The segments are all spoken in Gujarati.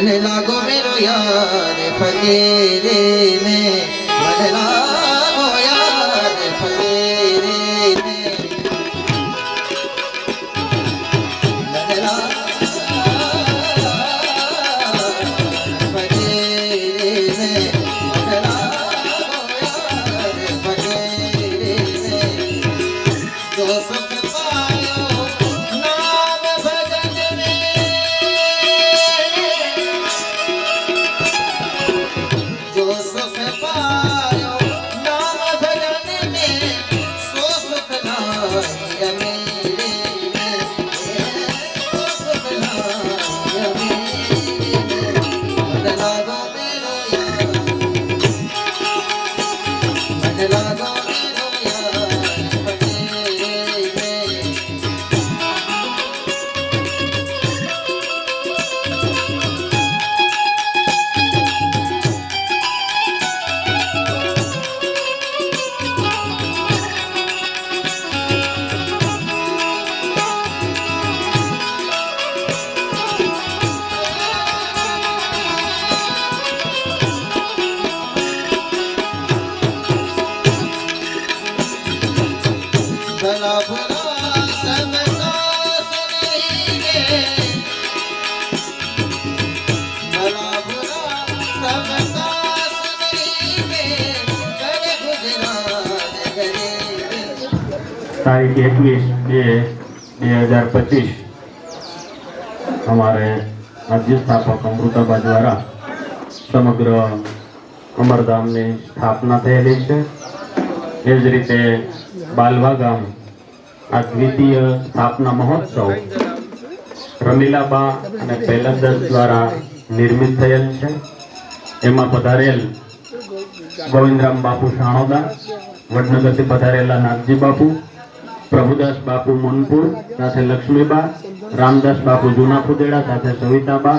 મને લાગો મેરો યાર ફકીરે में મને લાગો યાર ફકીરે में મને લાગો तारीख 21/2/2025 हमारे राज्य स्थापक अमृताबा द्वारा समग्र अमरधाम ने स्थापना थयेली छे। ए ज रीते बालवा गाम आ द्वितीय स्थापना महोत्सव रमीलाबा अने पेलनदास द्वारा निर्मित थयेल छे। एमां पधारेल गोविंदराम बापू शाणोदा, वडनगर थी पधारेला नागजी बापू, प्रभुदास बापू मनपुर साथे लक्ष्मीबा, रामदास बापू जूना फुदेड़ा साथे सविताबा,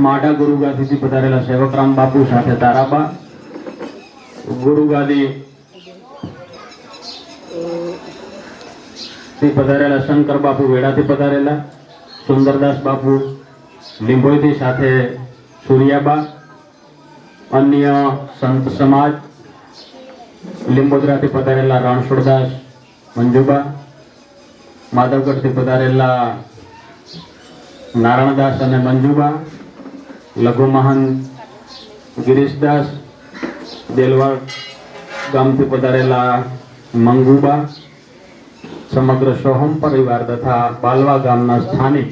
माडा गुरुगादी थी पधारेला सेवकराम बापू साथे ताराबा, गुरुगादी थी पधारेला शंकर बापू वेड़ा थी पधारेला, सुंदरदास बापू लिंबोई थी साथे सूर्याबा, अन्य संत समाज लिंबोदरा थी पधारेला रणछोड़दास मंजूबा, माधवगढ़ थी पधारेला नारायणदास अने मंजूबा, लघु महान गिरीशदास, देलवाड़ गाम थी पधारेला मंगूबा, समग्र सोहम परिवार तथा बालवा गामना स्थानिक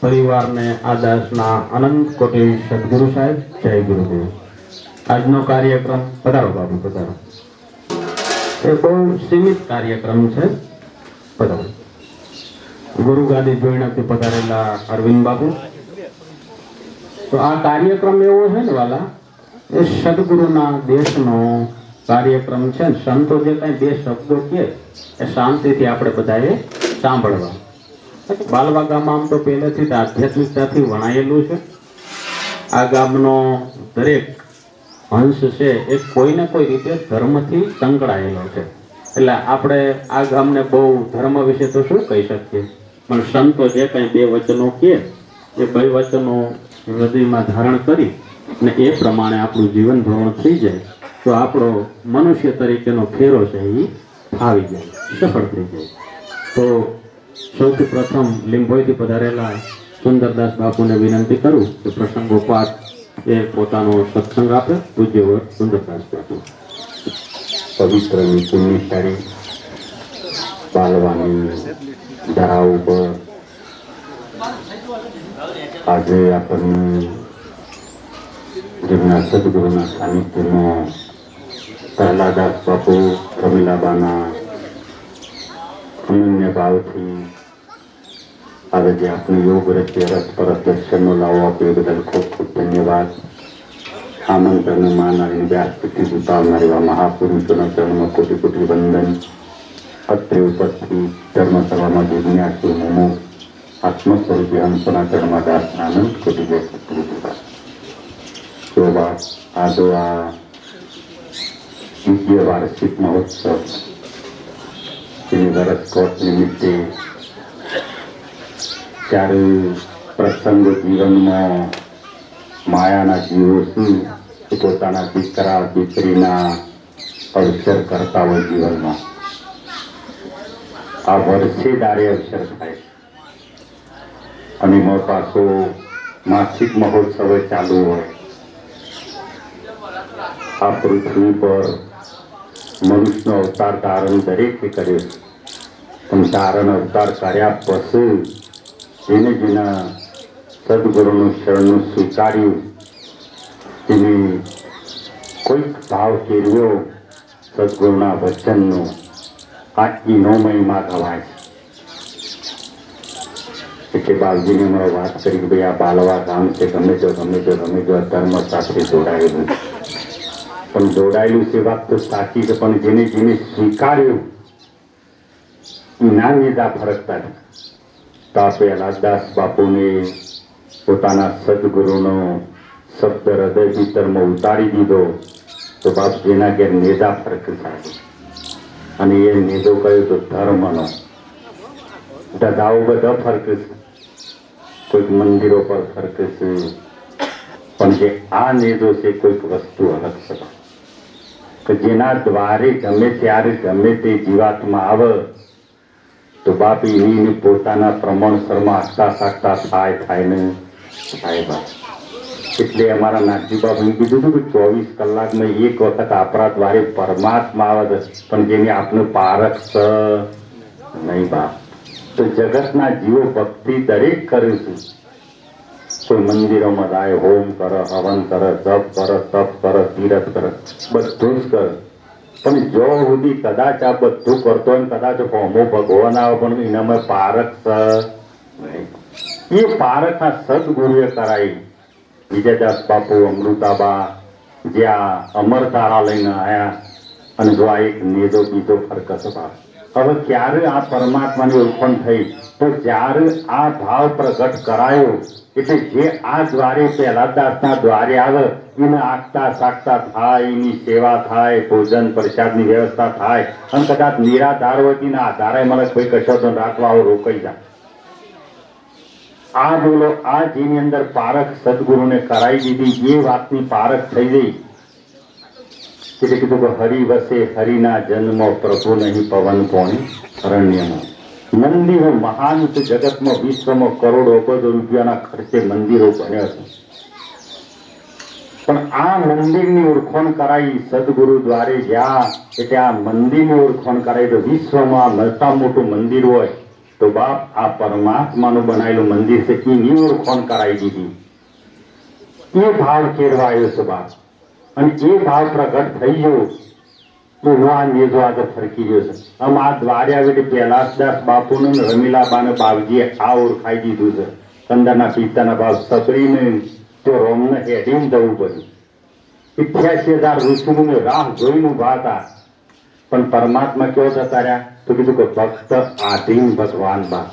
परिवार ने आदासना अनंत कोटि सद्गुरु साहेब जय गुरुदेव। આજનો કાર્યક્રમ પધારો બાબુ પધારો, એ બહુ સીમિત કાર્યક્રમ છે, પધારો। ગુરુ ગાદી જોઈનાથી પધારેલા અરવિંદ બાપુ। તો આ કાર્યક્રમ એવો છે ને વાલા, એ સદગુરુના દેશનો કાર્યક્રમ છે। સંતો જે કાંઈ બે શબ્દો કહે એ શાંતિથી આપણે બધાએ સાંભળવા। બાલવા ગામમાં આમ તો પહેલેથી જ આધ્યાત્મિકતાથી વણાયેલું છે। આ ગામનો દરેક અંશ છે એ કોઈને કોઈ રીતે ધર્મથી સંકળાયેલો છે, એટલે આપણે આ ગામને બહુ ધર્મ વિશે તો શું કહી શકીએ, પણ સંતો જે કંઈ બે વચનો કહે એ બે વચનો હૃદયમાં ધારણ કરી અને એ પ્રમાણે આપણું જીવન ધોરણ થઈ જાય તો આપણો મનુષ્ય તરીકેનો ફેરો છે એ ફાવી જાય, સફળ થઈ જાય। તો સૌથી પ્રથમ લીંબોઈથી પધારેલા સુંદરદાસ બાપુને વિનંતી કરું કે પ્રસંગોપાત એ પોતાનો સત્સંગ આપે। પૂજ્ય વડ સુંદરદાસ બાપુ। પવિત્ર પુણ્યશાળી બાલવાની ધરા ઉપર આજે આપણને જેમના સદગુરુના સાનિધ્યમાં પ્રહલાદાસ બાપુ રમીલાબાના અનન્ય ભાવથી હવે જે આપણે યોગ રચે રસ પરત દર્શનનો લાવો આપ્યો એ બદલ ખૂબ ખૂબ ધન્યવાદ। આમંત્રણને માનવીને વ્યાસપીઠથી ઉતારનાર એવા મહાપુરુષોના ચરણમાં કોટી કોટી વંદન। અત્રે ઉપરથી ધર્મસભામાં જિજ્ઞાસુ મુમુક્ષ આત્મસ્વરૂપી હંસના ચરણમાં દાસ આનંદ કોટી વ્યક્ત। તો આજે આ દ્વિતીય વાર્ષિક મહોત્સવ તેની વર્ષકોટ નિમિત્તે ચારે પ્રસંગ જીવનમાં માયાના જીવો શું એ પોતાના દીકરા દીકરીના અવસર કરતા હોય જીવનમાં. આ વર્ષે દારે અવસર થાય અને એમાં પાછો માસિક મહોત્સવ ચાલુ હોય. આ પૃથ્વી પર મનુષ્યનો અવતાર ધારણ દરેકે કર્યો, પણ ધારણ અવતાર કર્યા પછી જેના સદગુરુનું શરણનું સ્વીકાર્યું, તેને કોઈક ભાવ કેળવ્યો સદગુરુના વચનનો, આ ઈનો મહિમા ગવાય. એટલે બાલજીને અમારો વાત કરી કે ભાઈ આ બાલવા ગામ છે, ગમે તે ધર્મ સાથે જોડાયેલું, પણ જોડાયેલું છે વાત તો સાચી છે, પણ જેને સ્વીકાર્યું એના નિદા ફરકતા નથી. તો આપે અલાદાસ બાપુને પોતાના સદગુરુનો શબ્દ હૃદય ભીતરમાં ઉતારી દીધો, તો બાપ જેના ઘેર નેદા ફરક થાય. અને એ નેદો કહ્યું તો ધર્મનો. દાદાઓ બધા ફરક છે, કોઈક મંદિરો પર ફરક છે, પણ જે આ નેદો છે કોઈક વસ્તુ અલગ છે કે જેના દ્વારે ગમે ત્યારે ગમે તે જીવાત્મા આવે તો બાપ એની પોતાના પ્રમાણસરમાં આખતા સાખતા થાય ને થાય બાપ. એટલે અમારા નાગજી બાપુએ કીધું હતું કે 24 કલાકમાં એક વખત આપણા દ્વારે પરમાત્મા આવે છે, પણ જેની આપનું પારખ છે નહીં બાપ. તો જગતના જીવો ભક્તિ દરેક કરે છે. કોઈ મંદિરોમાં જાય, હોમ કરે, હવન કરે, જપ કરે, તપ કરે, તીરથ કરે, બધું જ કરે, પણ જો સુધી કદાચ આ બધું કરતો હોય કદાચ હોમો ભગવાન આવે પણ એનામાં પારખ છે નહીં. એ પારખ આ સદગુરુએ કરાવી. વિજયદાસ બાપુ, અમૃતાબા જે આ અમરતારા લઈને આવ્યા, અને જો આ એક નેદો બીજો ફરક છે બાપ. હવે ક્યારે આ પરમાત્માની ઓળખાણ થઈ તો જ્યારે આ ભાવ પ્રગટ કરાયો, એટલે જે આ દ્વારે પહેલા દાસના દ્વારે આવે એને આગતા સાગતા થાય, એની સેવા થાય, ભોજન પ્રસાદની વ્યવસ્થા થાય, અને કદાચ નિરાધાર હોય તેના આધારે મને કોઈ કશો તો રાખવા આવો રોકાઈ જાય. આ બોલો આ જેની અંદર પારખ સદગુરુને કરાવી દીધી, એ વાતની પારખ થઈ ગઈ. એટલે કીધું કે હરિ વસે હરિના જન્મ, પ્રભુ નહીં પવન પોણી અરણ્યમાં. મંદિરો મહાન છે જગતમાં, વિશ્વમાં કરોડો અબજો રૂપિયાના ખર્ચે મંદિરો બન્યા છે, પણ આ મંદિરની ઓળખાણ કરાઈ સદગુરુ દ્વારે જ્યાં, એટલે આ મંદિરની ઓળખાણ કરાઈ. તો વિશ્વમાં મોટા મોટું મંદિર હોય તો બાપ આ પરમાત્માનું બનાવેલું મંદિર છે, એની ઓળખાણ કરાવી દીધી. એ ભાવ કેળવાયો છે બાપ, અને એ ભાવ પ્રગટ થઈ ગયો તો આ નેજો આગળ ફરકી ગયો છે. આમ આ દ્વારે આવે પહેલાદાસ બાપુને રમીલાબાને બાવજીએ આ ઓળખાઈ દીધું છે. કંદરના પિતાના ભાવ સબરીને તો રોમને હેડીને જવું પડ્યું. 88,000 ઋષિઓને રાહ જોઈને ઉભા હતા, પણ પરમાત્મા કેવો જતા રહ્યા તો કીધું કે ભક્ત આધીન ભગવાન બાપ.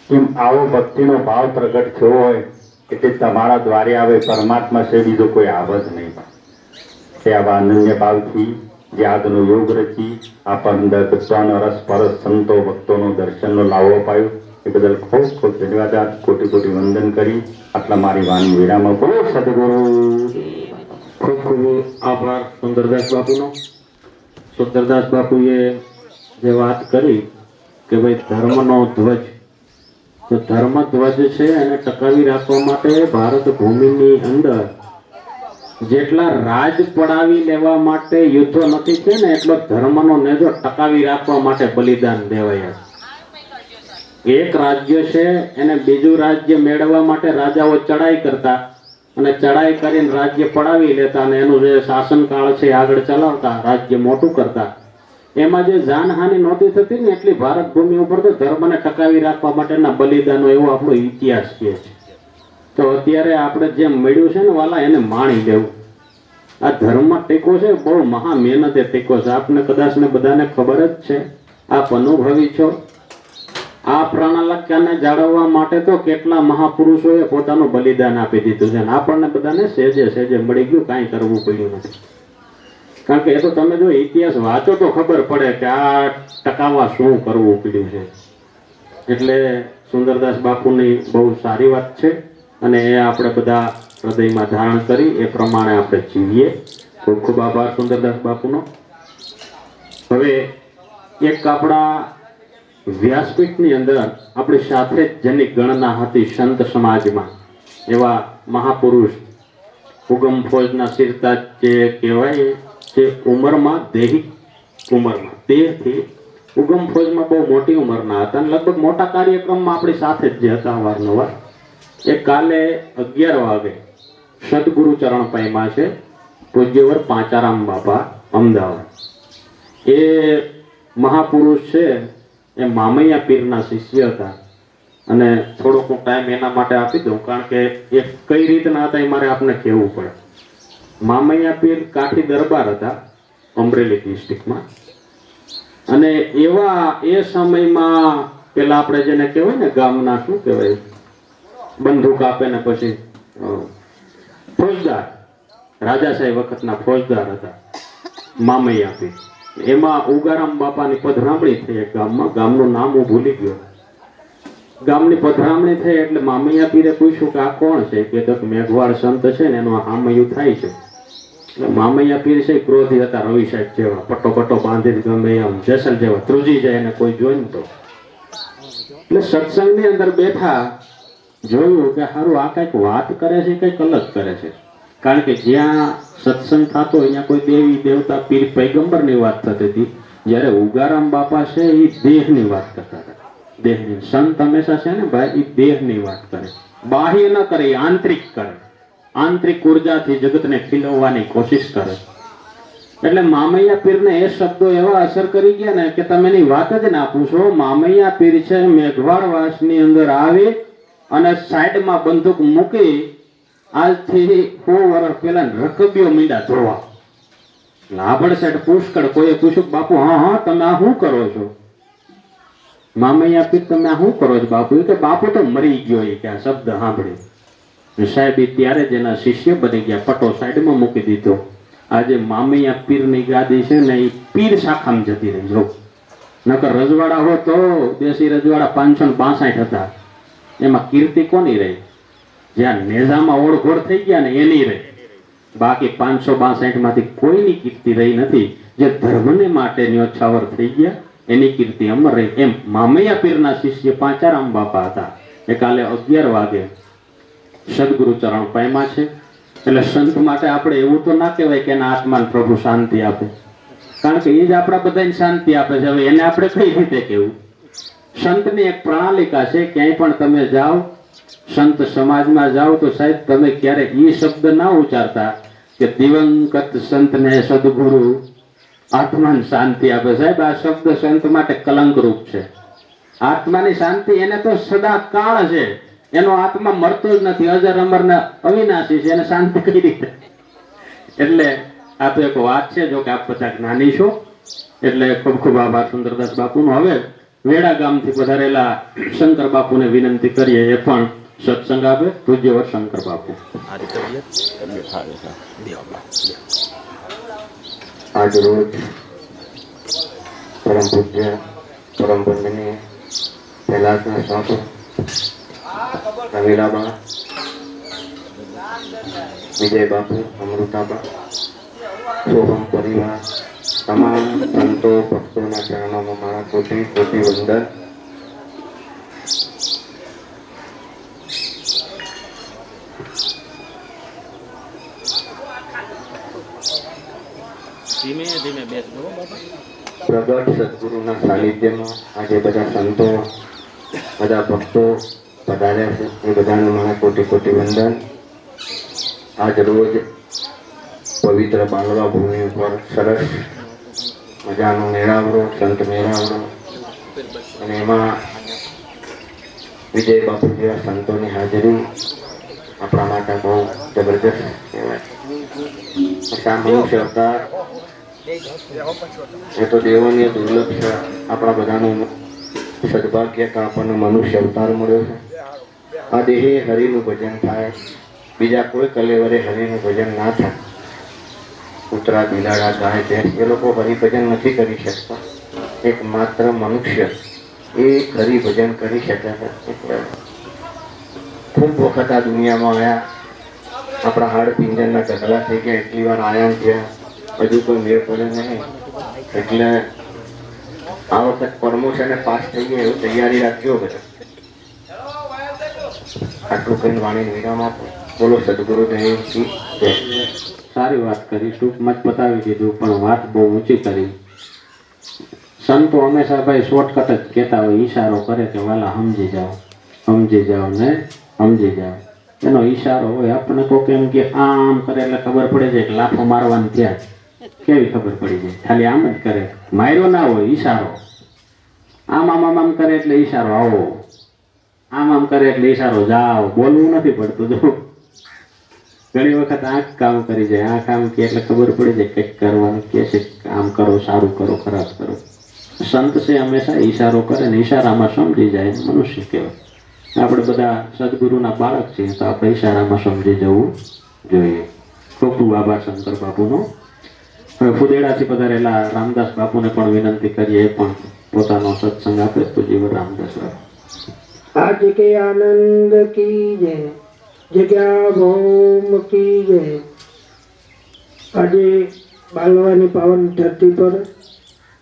એમ આવો ભક્તિનો ભાવ પ્રગટ થયો હોય એટલે તમારા દ્વારે આવે પરમાત્મા છે, બીજો કોઈ આવે જ નહીં. તે આવા અનન્ય ભાવથી જે આજનો યોગ રચી આપણને તત્વનો રસ પરસ સંતો ભક્તોનો દર્શનનો લાવો અપાયો એ બદલ ખૂબ ખૂબ ધન્યવાદ, કોટી કોટી વંદન કરી આટલા મારી વાણી વિરામાં બોલો સદગુરુ. ખૂબ ખૂબ આભાર સુંદરદાસ બાપુનો. સુંદરદાસ બાપુએ જે વાત કરી કે ભાઈ ધર્મનો ધ્વજ, તો ધર્મ ધ્વજ છે એને ટકાવી રાખવા માટે ભારત ભૂમિની અંદર જેટલા રાજ પડાવી લેવા માટે યુદ્ધો નથી છે ને, એટલો ધર્મનો નેજો ટકાવી રાખવા માટે બલિદાન દેવાયા. એક રાજ્ય છે એને બીજું રાજ્ય મેળવવા માટે રાજાઓ ચડાઈ કરતા, અને ચડાઈ કરીને રાજ્ય પડાવી લેતા, અને એનું જે શાસનકાળ છે આગળ ચલાવતા, રાજ્ય મોટું કરતા. એમાં જે જાનહાનિ નહોતી થતી ને એટલી ભારત ભૂમિ ઉપર તો ધર્મને ટકાવી રાખવા માટેના બલિદાનો એવો આપણો ઇતિહાસ છે. તો અત્યારે આપણે જેમ મળ્યું છે ને વાલા, એને માણી લેવું. આ ધર્મ ટેકો છે બહુ મહા મહેનતે ટેકો છે. આપને કદાચ ને બધાને ખબર જ છે, આપ અનુભવી છો. આ પ્રાણાલક્ષ્યને જાળવવા માટે તો કેટલા મહાપુરુષોએ પોતાનું બલિદાન આપી દીધું છે, અને આપણને બધાને સહેજે સહેજે મળી ગયું, કાંઈ કરવું પડ્યું નથી. કારણ કે એ તો તમે જો ઇતિહાસ વાંચો તો ખબર પડે કે આ ટકાવવા શું કરવું પડ્યું છે. એટલે સુંદરદાસ બાપુની બહુ સારી વાત છે અને એ આપણે બધા હૃદયમાં ધારણ કરી એ પ્રમાણે આપણે જીવીએ. ખૂબ ખૂબ આભાર સુંદરદાસ બાપુનો. હવે એક આપણા વ્યાસપીઠની અંદર આપણી સાથે જ જેની ગણના હતી સંત સમાજમાં એવા મહાપુરુષ ઉગમ ફોજના સિરતાજ જે કહેવાય જે ઉંમરમાં દેહિક ઉંમરમાં 13 થી ઉગમ ફોજમાં બહુ મોટી ઉંમરના હતા અને લગભગ મોટા કાર્યક્રમમાં આપણી સાથે જ જે હતા અવારનવાર એ કાલે 11 વાગે સદગુરુ ચરણ પામ્યા છે પૂજ્યવર પાંચારામ બાપા અમદાવાદ. એ મહાપુરુષ છે એ મામૈયા પીરના શિષ્ય હતા અને થોડોક હું ટાઈમ એના માટે આપી દઉં કારણ કે એ કઈ રીતના હતા એ મારે આપને કહેવું પડે. મામૈયા પીર કાઠી દરબાર હતા અમરેલી ડિસ્ટ્રિક્ટમાં અને એવા એ સમયમાં પેલા આપણે જેને કહેવાય ને ગામના શું કહેવાય બંદૂક આપે ને પછી ફોજદાર રાજાશાહી વખતના ફોજદાર હતા મામૈયા પીર. એમાં ઉગારામ બાપાની પધરામણી થઈ એક ગામમાં. ગામનું નામ હું ભૂલી ગયો. ગામની પધરામણી થઈ એટલે મામૈયા પીરે પૂછ્યું કે આ કોણ છે? કે તો મેઘવાળ સંત છે ને એનું હામયું થાય છે. એટલે મામૈયા પીર છે ક્રોધી હતા રવિ સાહેબ જેવા, પટ્ટો પટ્ટો બાંધીને ગમે આમ જેસલ જેવા ધ્રુજી જાય અને કોઈ જોઈને તો. એટલે સત્સંગની અંદર બેઠા જોયું કે હારું આ કંઈક વાત કરે છે કંઈક અલગ કરે છે. કારણ કે જ્યાં સત્સંગ થતો અહીંયા કોઈ દેવી દેવતા પીર પૈગંબરની વાત થતી હતી, જ્યારે ઉગારામ બાપા છે એ દેહની વાત કરતા હતા. દેહની સંત હંમેશા છે ને ભાઈ એ દેહની વાત કરે, બાહ્ય ન કરે, આંતરિક કરે. આંતરિક ઉર્જાથી જગતને ખીલવવાની કોશિશ કરે. એટલે મામૈયા પીરને એ શબ્દો એવા અસર કરી ગયા ને કે તમે એની વાત જ ના પૂછો. મામૈયા પીર છે મેઘવાળ વાસની અંદર આવી અને સાઈડમાં બંદૂક મૂકી આજથી 100 વર્ષ પહેલા રકબીઓ મીંડા ધોવા. લાભડ સાઈડ પુષ્કળ કોઈએ પૂછ્યું બાપુ હા તમે આ શું કરો છો? મામૈયા પીર તમે આ શું કરો છો બાપુ? કે બાપુ તો મરી ગયો એ કે આ શબ્દ સાંભળી. સાહેબ ત્યારે જ એના શિષ્ય બની ગયા, પટ્ટો સાઈડમાં મૂકી દીધો. આજે મામૈયા પીરની ગાદી છે ને એ પીર શાખામાં જતી રહી. જો નકર રજવાડા હો તો દેશી રજવાડા 562 હતા, એમાં કીર્તિ કોની રહી? જ્યાં નેજામાં ઓળઘોળ થઈ ગયા ને એની રહી. બાકી 562 માંથી કોઈની કીર્તિ રહી નથી. જે ધર્મને માટે ન્યોછાવર થઈ ગયા એની કીર્તિ અમર રહી. એમ મામૈયા પીરના શિષ્ય પાંચારામ બાપા હતા. એ કાલે 11 વાગે સદગુરુ ચરણ પામ્યા છે. એટલે સંત માટે આપણે એવું તો ના કહેવાય કે એના આત્માને પ્રભુ શાંતિ આપે, કારણ કે એ જ આપણા બધાને શાંતિ આપે છે. હવે એને આપણે કઈ રીતે કહેવું? સંતની એક પ્રણાલિકા છે. ક્યાંય પણ તમે જાઓ, સંત સમાજમાં જાઓ તો સાહેબ તમે ક્યારે એ શબ્દ ના ઉચ્ચારતા કે દિવંગત સંતને સદગુરુ આત્માને શાંતિ આપે. સાહેબ આ શબ્દ સંત માટે કલંકરૂપ છે. આત્માની શાંતિ એને તો સદા કાળ છે, એનો આત્મા મરતો જ નથી, અજર અમર ને અવિનાશી છે, એને શાંતિ કઈ રીતે? એટલે આ તો એક વાત છે. જો કે આપ બધા જ્ઞાની છો એટલે ખૂબ ખૂબ આભાર સુંદરદાસ બાપુનો. હવે વેડા ગામથી પધારેલા શંકર બાપુને વિનંતી કરીએ એ પણ સત્સંગ આપે. પૂજ્યવર શંકર બાપુ. આજ રોજ પરમ પૂજ્ય પરમ વંદનીય કૈલાસના સ્વામી રમીલાબા, વિજય બાપુ, અમૃતાબા, સોહમ પરિવાર, તમામ સંતો ભક્તોના ચરણોમાં મારા કોટી કોટી વંદન. પ્રગટ સદગુરુના સાનિધ્યમાં આજે બધા સંતો બધા ભક્તો પધાર્યા છે. એ બધાને મારા કોટી કોટી વંદન. આજ રોજ પવિત્ર બાંગલા ભૂમિ ઉપર સરસ મજાનો મેળાવડો, સંત મેળાવડો, અને એમાં વિજય બાપુ જેવા સંતોની હાજરી આપણા માટે બહુ જબરજસ્ત કહેવાય. મનુષ્ય અવતાર એ તો દેવોની દુર્લભ છે. આપણા બધાનું સદભાગ્ય કે આપણને મનુષ્ય અવતાર મળ્યો છે. આ દેહે હરિનું ભજન થાય, બીજા કોઈ કલેવરે હરિનું ભજન ના થાય. કૂતરા, બિલાડા, ગાય, ભેંસ એ લોકો હરિભજન નથી કરી શકતા. એક માત્ર મનુષ્ય એ ખરી ભજન કરી શક્યા હતા. એટલે ખૂબ વખત આ દુનિયામાં આવ્યા, આપણા હાડ પિંજરના ઢગલા થઈ ગયા, એટલી વાર આયા થયા, હજુ કોઈ મેળ પડે નહીં. એટલે આ વખત પ્રમોશન પાસ થઈ ગયા એવું તૈયારી રાખજો બધા. આટલું કઈ વાણી વિરામ આપો. બોલો સદગુરુદેવ કી જય. સારી વાત કરી, ટૂંકમાં જ પતાવી દીધું, પણ વાત બહુ ઊંચી કરી. સંતો હંમેશા ભાઈ શોર્ટકટ જ કહેતા હોય, ઈશારો કરે કે વાલા સમજી જાઓ, સમજી જાઓ ને સમજી જાઓ. એનો ઈશારો હોય. આપણને કોઈ કેમ કે આમ કરે એટલે ખબર પડી જાય કે લાફો મારવાનું થયા, કેવી ખબર પડી જાય? ખાલી આમ જ કરે, માર્યો ના હોય, ઈશારો. આમ આમ આમ આમ કરે એટલે ઈશારો આવો, આમ આમ કરે એટલે ઈશારો જાઓ. બોલવું નથી પડતું. જો ઘણી વખત આંખ કામ કરી જાય, આંખ આમ કે એટલે ખબર પડી જાય કંઈક કરવાનું કે છે, આમ કરો, સારું કરો, ખરાબ કરો. સંત છે હંમેશા ઈશારો કરે ને ઈશારામાં સમજી જાય, મનુષ્ય કહેવાય. આપણે બધા સદગુરુના બાળક છીએ, તો આપણે ઈશારામાં સમજી જવું જોઈએ. ખૂબ ખૂબ આભાર શંકર બાપુનો. હવે ફુદેડાથી પધારેલા રામદાસ બાપુને પણ વિનંતી કરીએ, એ પણ પોતાનો સત્સંગ આપે. તો જીવન રામદાસ બાપુ. आज के आनंद की जय, जग्या भौम की जय. આજે બાલવાની પાવન ધરતી પર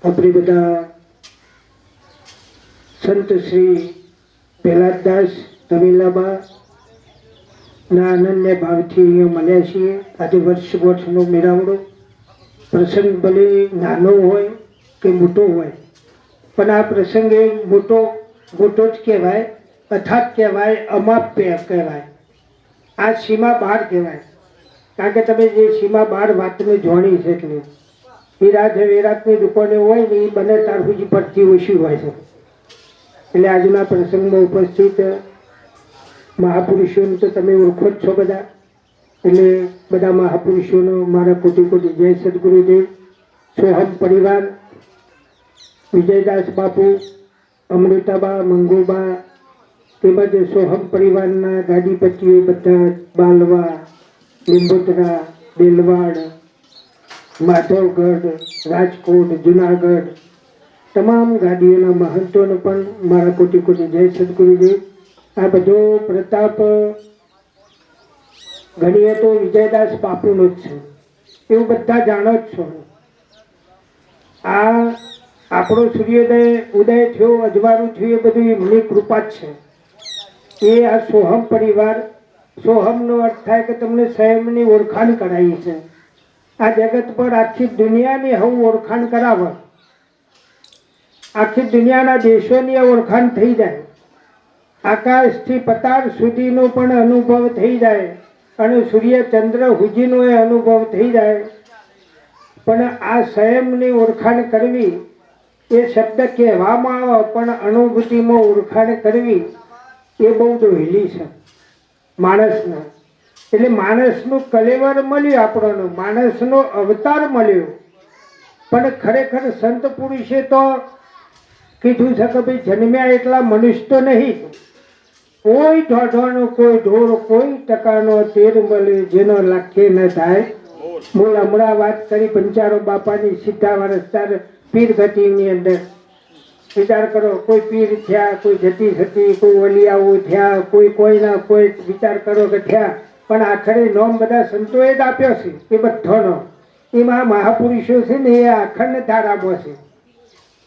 આપણે બધા સંત શ્રી પ્રહલાદદાસ તમિલાબા ના અનન્ય ભાવથી અહીંયા મળ્યા છીએ. આજે વર્ષનો મેળાવડો પ્રસંગ ભલે નાનો હોય કે મોટો હોય, પણ આ પ્રસંગે મોટો જ કહેવાય, અથાગ કહેવાય, અમાપ્ય કહેવાય, આ સીમા બહાર કહેવાય. કારણ કે તમે જે સીમા બહાર વાતને જોણી છે, એટલે વિરાટની દુકાને હોય ને એ બને તાર સુધી પડતી ઓછી હોય છે. એટલે આજના પ્રસંગમાં ઉપસ્થિત મહાપુરુષોને તો તમે ઓળખો જ છો બધા. એટલે બધા મહાપુરુષોનો મારા કોટી કોટી જય સદગુરુદેવ. સોહમ પરિવાર, વિજયદાસ બાપુ, અમૃતાબા, મંગુબા, તેમજ સોહમ પરિવારના ગાડીપતિઓ બધા, બાલવા, લીંબોતરા, બેલવાડ, માધવગઢ, રાજકોટ, જુનાગઢ, તમામ ગાડીઓના મહંતોને પણ મારા કોટી કોટી જય સદગુરુદેવ. આ બધો પ્રતાપ ઘણીએ તો વિજયદાસ બાપુનો જ છે, એવું બધા જાણો જ છો. આ આપણો સૂર્યોદય ઉદય થયો, અજવાળું થયું, એ બધું એમની કૃપા જ છે. એ આ સોહમ પરિવાર, સોહમનો અર્થ થાય કે તમને સ્વયંની ઓળખાણ કરાવી છે. આ જગત પર આખી દુનિયાની હું ઓળખાણ કરાવે, આખી દુનિયાના દેશોની ઓળખાણ થઈ જાય, આકાશથી પતાળ સુધીનો પણ અનુભવ થઈ જાય, અને સૂર્ય ચંદ્ર હુજીનો એ અનુભવ થઈ જાય. પણ આ સ્વયંની ઓળખાણ કરવી એ શબ્દ કહેવામાં આવે, પણ અનુભૂતિમાં ઓળખાણ કરવી એ બહુ દોહેલી છે માણસને. એટલે માણસનું કલેવર મળ્યું, આપણને માણસનો અવતાર મળ્યો. પણ ખરેખર સંત પુરુષે તો કીધું છે કે ભાઈ જન્મ્યા એટલા મનુષ્ય તો નહીં, કોઈ ઢોઢોનો કોઈ ઢોર, કોઈ ટકાનો તેર મળે જેનો લાખે ન થાય. મૂળ હમણાં વાત કરી પંચારો બાપાની સીધા વારસદાર પીર ગતિની અંદર. વિચાર કરો, કોઈ પીર થયા, કોઈ જતી થતી, કોઈ વલિયાઓ થયા, કોઈના કોઈ વિચાર કરો કે થયા, પણ આખરે નોમ બધા સંતોએ જ આપ્યો છે. એ બધાનો એમાં મહાપુરુષો છે ને, એ અખંડ ધારામાં છે.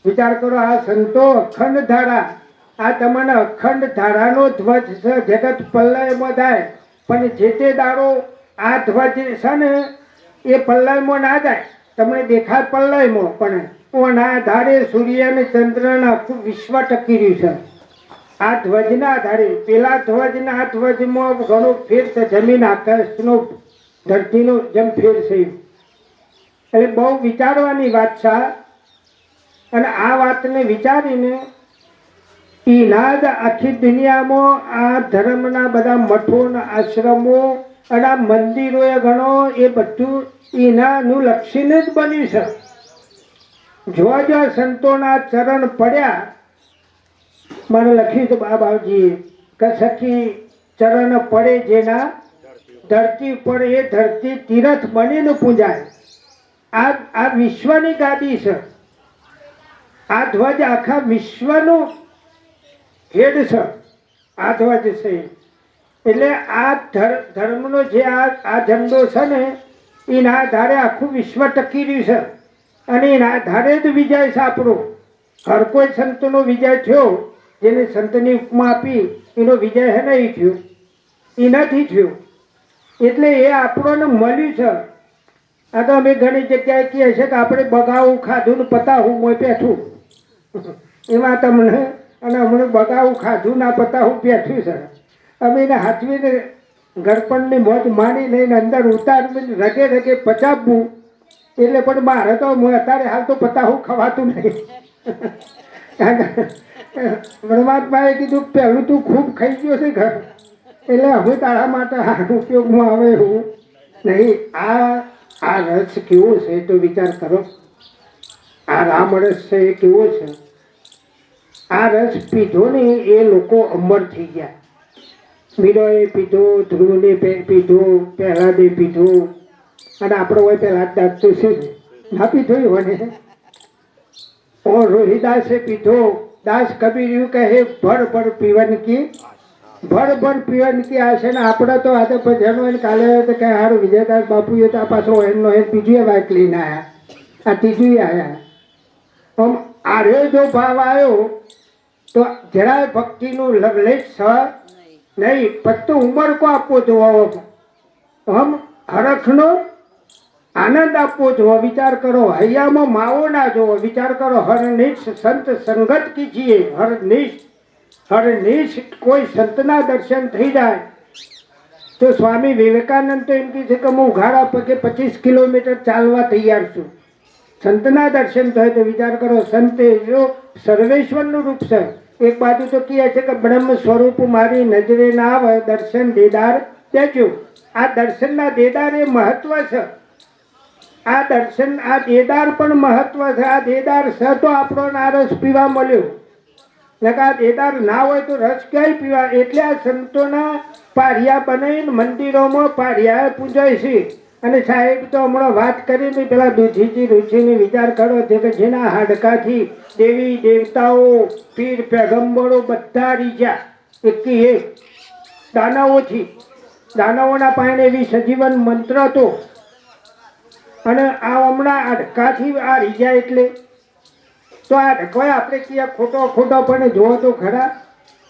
વિચાર કરો, આ સંતો અખંડ ધારા, આ તમને અખંડ ધારાનો ધ્વજ છે. જગત પલ્લયમાં થાય, પણ જે તે દાડો આ ધ્વજ છે ને એ પલ્લયમાં ના જાય. તમને દેખાય પલ્લયમાં, પણ ઓના આધારે સૂર્ય અને ચંદ્રના આખું વિશ્વ ટકી રહ્યું છે. આ ધ્વજના આધારે પેલા ધ્વજના આ ધ્વજમાં ઘણો ફેર છે. જમીન આકાશનો ધરતીનો જેમ ફેર છે. એટલે બહુ વિચારવાની વાત છે. અને આ વાતને વિચારીને એના જ આખી દુનિયામાં આ ધર્મના બધા મઠો, આશ્રમો અને આ મંદિરો એ ઘણો એ બધું એનાનું લક્ષીને જ બન્યું છે. જો સંતોના ચરણ પડ્યા, મને લખ્યું તો બાબાજીએ કે સખી ચરણ પડે જેના ધરતી પર, એ ધરતી તીરથ બનીને પૂજાય. આ વિશ્વની ગાદી છે. આ ધ્વજ આખા વિશ્વનું હેડ છે આ ધ્વજ છે. એટલે આ ધર્મનો જે આ ઝંડો છે ને એના આધારે આખું વિશ્વ ટકી રહ્યું છે અને એના આધારે જ વિજય છે આપણો. હર કોઈ સંતનો વિજય થયો, જેને સંતની ઉપમા આપી એનો વિજય હે નહીં થયો, એ નથી થયો. એટલે એ આપણને મળ્યું છે. આ તો અમે ઘણી જગ્યાએ કહીએ છીએ કે આપણે બગાવું ખાધું ને પતાવું મોય પેઠું, એમાં તમને અને હમણાં બગાવું ખાધું ના પતાવું પેઠું છે. અમે એને હાથવીને ગળપણની મોજ માની લઈને અંદર ઉતારીને રગે રગે પચાવવું. એટલે પણ મારે તો અત્યારે હાલ તો પતાવું ખવાતું નહીં. પરમાત્માએ કીધું પહેલું તું ખૂબ ખાઈ ગયો છે ઘર, એટલે હવે તારા માટે આ ઉપયોગમાં આવે એવું નહીં. આ રસ કેવો છે તો વિચાર કરો. આ રામ રસ છે એ કેવો છે. આ રસ પીધો ને એ લોકો અમર થઈ ગયા. મીરોએ પીધો, ધ્રુવને પીધો, પહેલાદે પીધો, અને આપણો હોય પહેલા જ દાંત તો છે ના પીધો હોય ને. રોહિદાસે પીધો. દાસ કબીર એવું કહે ભર ભર પીવન કી, ભર ભર પીવન કી. આ છે ને આપણે તો આજે ભજનો એને કાલે તો કઈ સારું વિજયદાસ બાપુએ તો આ પાછો એમનો એ બીજું વાઇક લઈને આવ્યા, આ ત્રીજું આવ્યા. આમ આરે જો ભાવ આવ્યો તો જરાય ભક્તિનું લવલેશ છ નહીં. પત્તો ઉંમર કો આપવો જોવો, હમ હરખનો આનંદ આપવો જોવો. વિચાર કરો, હૈયામાં માવો ના જોવો. વિચાર કરો, હરનિશ સંત સંગત કીજીએ. હરનિશ કોઈ સંતના દર્શન થઈ જાય તો સ્વામી વિવેકાનંદ તો એમ કહે છે કે હું ઉઘાડા પગે 25 કિલોમીટર ચાલવા તૈયાર છું. સંતના દર્શન થાય તો વિચાર કરો, સંતે જો સર્વેશ્વરનું રૂપ છે. એક બાજુ તો કહે છે કે બ્રહ્મ સ્વરૂપ મારી નજરે ના આવે, દર્શન દેદાર દેજો. આ દર્શનના દેદાર એ મહત્વ છે. આ દર્શન આ દેદાર પણ મહત્વ છે. આ દેદાર છે તો આપણો આ રસ પીવા મળ્યો, નકા આ દેદાર ના હોય તો રસ ક્યાંય પીવા. એટલે આ સંતોના પારિયા બનાવીને મંદિરોમાં પારિયા પૂજાય છે. અને સાહેબ તો હમણાં વાત કરીને પેલા દૂધીજી ઋષિની વિચાર કરો છે કે જેના હાડકાથી દેવી દેવતાઓ પીર પેગંબરો બધા રીજ્યા, એકી એક દાનવોથી. દાનવોના પાસે એવી સજીવન મંત્ર હતો. અને આ હમણાં હાડકાથી આ રીજ્યા એટલે તો આ ઢકવાય આપણે ક્યાં ખોટો પણ જોવો તો ખરા.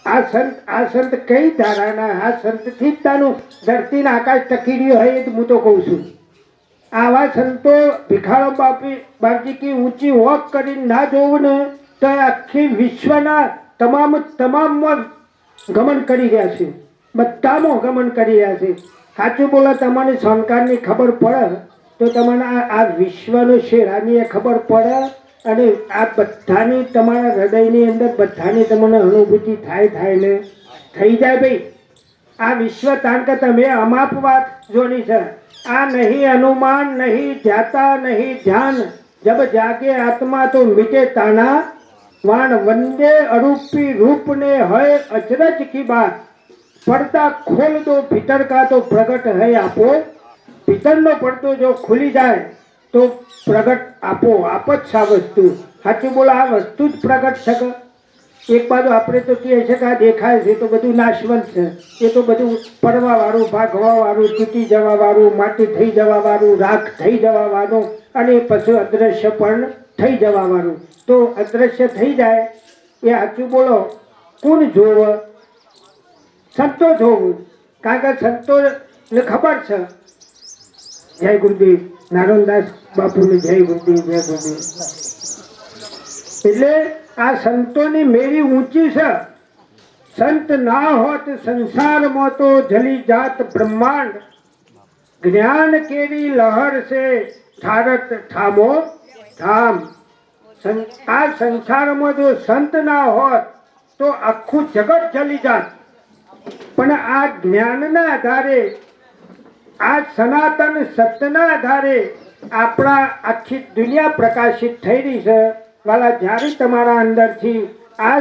આ સંત કઈ ધારાના? આ સંતથી જ તાનું ધરતીના આકાશ ટકી રહ્યો હોય એ જ હું તો કહું છું. આવા સંતો ભિખારો બાપજી કી ઊંચી વોક કરીને ના જોવું ને તો આખી વિશ્વના તમામમાં ગમન કરી રહ્યા છે. બધામાં ગમન કરી રહ્યા છે. સાચું બોલો, તમને સંસ્કારની ખબર પડે તો તમને આ વિશ્વનો શેરાની ખબર પડે. અને આ બધાની તમારા હૃદયની અંદર બધાની તમને અનુભૂતિ થાય ને થઈ જાય. ભાઈ આ વિશ્વ તાણ કે તમે અમાપ વાત જોની છે. આ નહીં અનુમાન, નહીં ધ્યાતા, નહીં ધ્યાન. જબ જાગે આત્મા તો મીટે તાના વાણ. વંદે અરૂપી रूप ने है अचरज की बात. पर्दा खोल दो भीतर का तो प्रगट है आपो. ભીતરનો પડદો જો ખુલી જાય તો પ્રગટ આપો આપ જ આ વસ્તુ. સાચું બોલો, આ વસ્તુ જ પ્રગટ શકે. એક બાજુ આપણે તો કહે છે કે આ દેખાય છે તો બધું નાશવંત છે. એ તો બધું પડવાવાળું, ભાગવાવાળું, તૂટી જવાવાળું, માટી થઈ જવાવાળું, રાખ થઈ જવાવાળું, અને પછી અદ્રશ્ય પણ થઈ જવાવાળું. તો અદ્રશ્ય થઈ જાય એ સાચું બોલો કોણ જોવે? સંતો જોવું. કારણ કે સંતોને ખબર છે. જય ગુરુદેવ. નારાયણદાસ બાપુને જય ગુરુદેવ, જય ગુરુદેવ. એટલે આ સંતોની મેળી ઊંચી છે. સંત ના હોત સંસારમાં તો જલી જાત બ્રહ્માંડ. જ્ઞાન કેરી લહર છે ઠારત ઠામો ઠામ. આ સંસારમાં જો સંત ના હોત તો આખું જગત જલી જાત. પણ આ જ્ઞાનના આધારે, આ સનાતન સત્યના આધારે આપણા આખી દુનિયા પ્રકાશિત થઈ રહી છે. વાલા, જ્યારે તમારા અંદરથી આ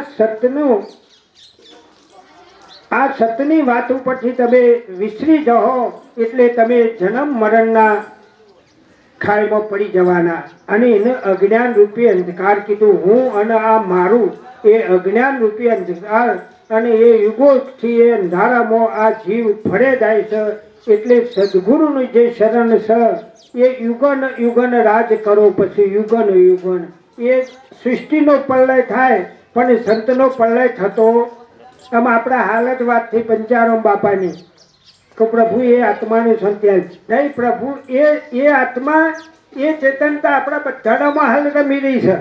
સત્યની વાત ઉપરથી તમે વિસરી જાઓ એટલે તમે જન્મ મરણના ખાઈમાં પડી જવાના. અને એને અજ્ઞાન રૂપી અંધકાર કીધું. હું અને આ મારું એ અજ્ઞાન રૂપી અંધકાર અને એ યુગોથી એ અંધારામાં આ જીવ ફરે જાય છે એટલે સદગુરુનું જે શરણ છે એ યુગન યુગન રાજ કરો પછી યુગન યુગન એ સૃષ્ટિનો પ્રલય થાય પણ સંતનો પ્રલય થતો આમ આપણા હાલત વાતથી પંચારામ બાપાની કે પ્રભુ એ આત્માનું સંત્યાલ નહીં પ્રભુ એ આત્મા એ ચેતનતા આપણા બધામાં હાલ રમી રહી છે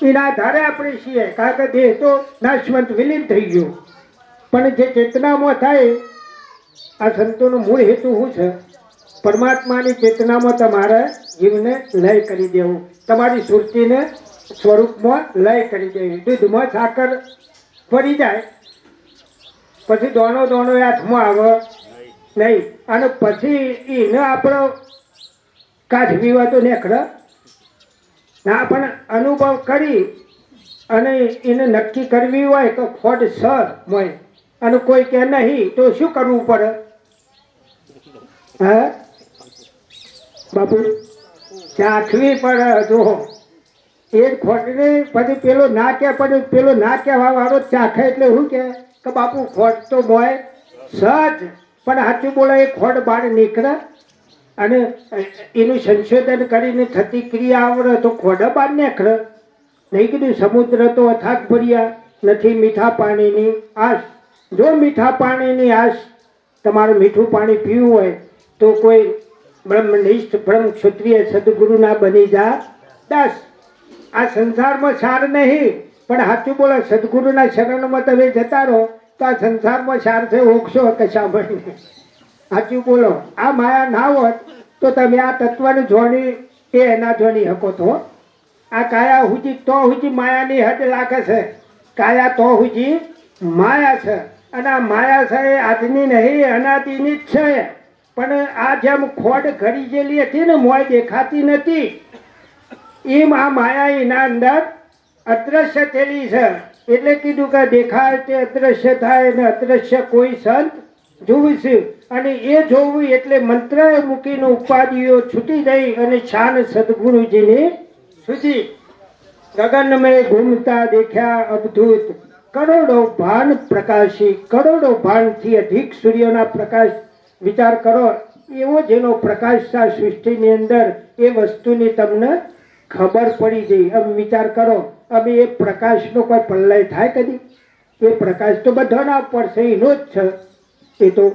એના આધારે આપણે છીએ કારણ કે દેહ તો નાશવંત વિલીન થઈ ગયો પણ જે ચેતનામાં થાય આ સંતોનો મૂળ હેતુ શું છે પરમાત્માની ચેતનામાં તમારા જીવને લય કરી દેવું તમારી સુરતીને સ્વરૂપમાં લય કરી દેવી દૂધમાં સાકર ફરી જાય પછી દોણો દોણો એ હાથમાં આવે નહીં અને પછી એને આપણો કાઢવીવા તો નેખડે ના પણ અનુભવ કરી અને એને નક્કી કરવી હોય તો ખોટ સર હોય અને કોઈ કે નહીં તો શું કરવું પડે હા બાપુ ચાખવી પડે જો એ ખોટને પછી પેલો ના કે પણ પેલો ના કહેવા વાળો ચાખે એટલે શું કે બાપુ ખોટ તો મોય સજ પણ સાચું બોલે એ ખોટ બહાર નીકળે અને એનું સંશોધન કરીને થતી ક્રિયા આવડે તો ખોટ બહાર નીકળે નહીં કીધું સમુદ્ર તો અથાગ ભર્યા નથી મીઠા પાણીની આશ જો મીઠા પાણીની આશ તમારે મીઠું પાણી પીવું હોય તો કોઈ બ્રહ્મનિષ્ઠ બ્રહ્મ ક્ષત્રિય સદગુરુના બની જા દાસ આ સંસારમાં સાર નહીં પણ સાચું બોલો સદગુરુના શરણમાં તમે જતા રહો તો આ સંસારમાં સાર છે ઓળખશો કશા મળીને સાચું બોલો આ માયા ના હોત તો તમે આ તત્વને જોડી એ એના જોડી શકો તો આ કાયા હુજી તો હુજી માયાની હદ લાગે છે કાયા તો હુજી માયા છે અને આ માયા છે એ આજની નહીં અનાદિની જ છે પણ આ જેમ ખોડ ઘડી ગયેલી હતી ને મોય દેખાતી નથી એમ આ માયા એના અંદર અદ્રશ્ય થયેલી છે એટલે કીધું કે દેખાય તે અદ્રશ્ય થાય ને અદ્રશ્ય કોઈ સંત જોવું અને એ જોવું એટલે મંત્ર મૂકીને ઉપાધિઓ છૂટી જઈ અને શાન સદગુરુજીની સુધી ગગન મેં ઘૂમતા દેખ્યા અવધૂત કરોડો ભાન પ્રકાશી કરોડો ભાનથી અધિક સૂર્યના પ્રકાશ વિચાર કરો એવો જેનો પ્રકાશ છે સૃષ્ટિની અંદર એ વસ્તુની તમને ખબર પડી ગઈ આમ વિચાર કરો હવે એ પ્રકાશનો કોઈ પ્રલય થાય કદી એ પ્રકાશ તો બધાના પડશે એનો જ છે એ તો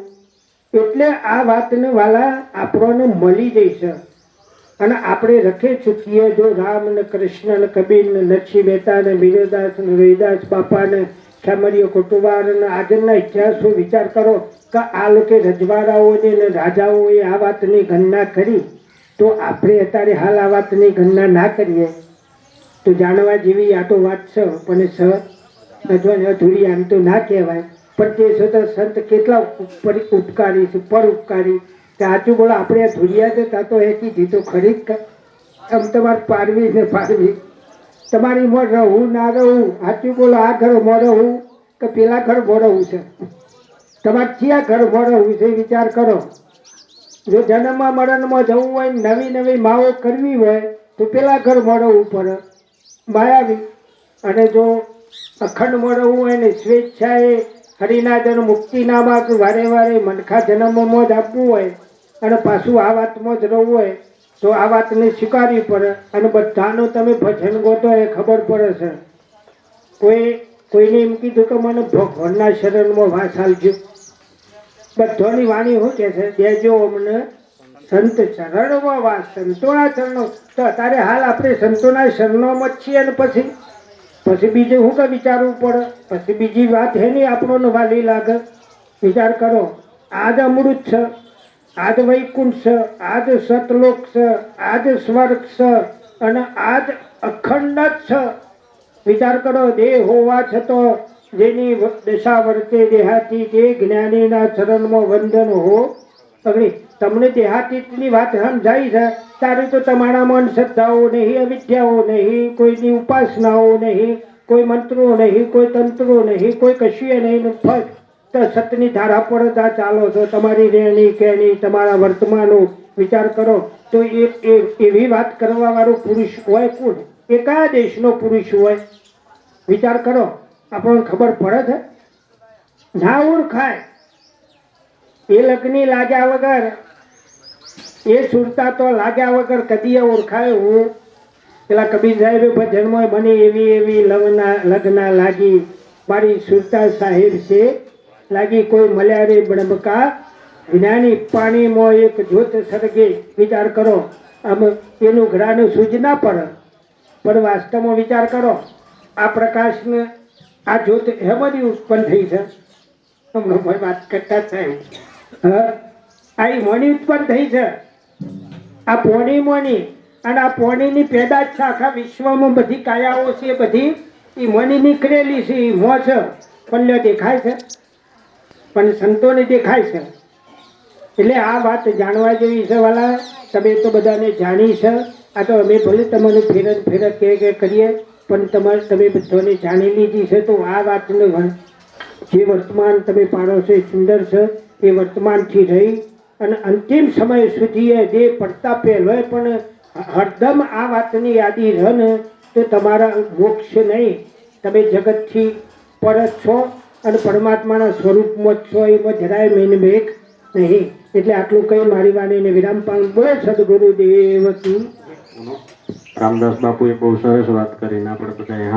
એટલે આ વાતને વાલા આપણને મળી જઈ છે અને આપણે રખે ચૂકીએ જો રામ ને કૃષ્ણ ને કબીર ને નરસિંહ મહેતા ને વીરદાસ ને રવિદાસ બાપા ને ખેમરીઓ કુટુંબાર ને આગળના ઇતિહાસો વિચાર કરો કે આ લોકો રજવાડાઓને ને રાજાઓએ આ વાતની ગણના કરી તો આપણે અત્યારે હાલ આ વાતની ગણના ના કરીએ તો જાણવા જેવી આ તો વાત છે પણ સજવાની અધૂરી આમ તો ના કહેવાય પણ તે છતાં સંત કેટલા ઉપકારી છે પર ઉપકારી સાચું બોલો આપણે આ ધુરિયા છે ત્યાં તો એ કીધી તો ખરી જ આમ તમારે પારવી ને પારવી તમારી મોં રહું ના રહું સાચું બોલો આ ઘર મોં રહું કે પેલા ઘર મોં રહું છે તમારે ક્યાં ઘર મોં રહું છે વિચાર કરો જો જન્મમાં મરણમાં જવું હોય નવી નવી માવો કરવી હોય તો પેલા ઘર મોં રહું પડે માયાવી અને જો અખંડ મોં રહું હોય ને સ્વેચ્છાએ હરિના જન મુક્તિના માર્ગ વારે વારે મનખા જન્મમાં જ આપવું હોય અને પાછું આ વાતમાં જ રહેવું હોય તો આ વાતને સ્વીકારવી પડે અને બધાનું તમે ભજન ગોતો એ ખબર પડે છે કોઈને એમ કીધું કે મને ભગવાનના શરણમાં વાસ આલજો બધાની વાણી શું કે છે દેજો અમને સંત શરણમાં વાસ સંતોના શરણો તો અત્યારે હાલ આપણે સંતોના શરણોમાં જ છીએ અને પછી બીજું શું કે વિચારવું પડે પછી બીજી વાત હે નહીં આપણને વાલી લાગે વિચાર કરો આજ અમૃત છે આજ વૈકુંઠ છે આજ સતલોક છે આજ સ્વર્ગ છે અને આજ અખંડ જ છે વિચાર કરો દેહ હોવા છતાં જેની દશા વર્તે દેહાતી તે જ્ઞાનીના ચરણમાં વંદન હો અગ્નિ તમને દેહાતીતની વાત સમજાઈ છે તારે તો તમારામાં શ્રદ્ધાઓ નહીં અવિદ્યાઓ નહીં કોઈની ઉપાસનાઓ નહીં કોઈ મંત્રો નહીં કોઈ તંત્રો નહીં કોઈ કશું નહીં ફક્ત સતની ધારા પર જ આ ચાલો છો તમારી રહેણી કહેણી તમારા વર્તમાનો વિચાર કરો તો એવી વાત કરવા વાળો પુરુષ હોય કોણ એ કયા દેશનો પુરુષ હોય વિચાર કરો, આપણને ખબર પડે છે? ના ઓળખાય. એ લગ્ની લાગ્યા વગર, એ સુરતા તો લાગ્યા વગર કદી ઓળખાય? હું પેલા કબીર સાહેબે ભજનમાં મને એવી એવી લગ્ન લાગી, મારી સુરતા સાહેબ છે લાગી, કોઈ મળ્યા રે બળબકા જ્ઞાની પાણીમાં એક જ્યોત સળગે. વિચાર કરો, આમ એનું ગ્રહનું સૂજ ના પડે, પણ વાસ્તવમાં વિચાર કરો, આ પ્રકાશને આ જ્યોત એમાંથી ઉત્પન્ન થઈ છે. હમણાં વાત કરતા સાહેબ, આ મોની ઉત્પન્ન થઈ છે, આ પોણી મોની, અને આ પોણીની પેદાશ છે. આખા વિશ્વમાં બધી કાયાઓ છે એ બધી એ મોની નીકળેલી છે. એ મો છે, પલ્લે દેખાય છે, પણ સંતોને દેખાય છે. એટલે આ વાત જાણવા જેવી છે વાલા. તમે તો બધાને જાણી છે. આ તો અમે ભલે તમને ફેરત કે કરીએ, પણ તમે બધાને જાણી લીધી છે. તો આ વાતને જે વર્તમાન તમે પાડો છો એ સુંદર છે. એ વર્તમાનથી રહી અને અંતિમ સમય સુધી એ જે પડતા પહેલો પણ હરદમ આ વાતની યાદી રહે ને, તો તમારા મોક્ષ નહીં. તમે જગતથી પરત છો અને પરમાત્માના સ્વરૂપમાં જ છો, એમાં જરાય મેનમેક નહીં. એટલે આટલું કઈ મારી વાણીને વિરામ પામ. બોલે સદગુરુદેવ કી. રામદાસ બાપુએ બહુ સરસ વાત કરીને આપણે બધા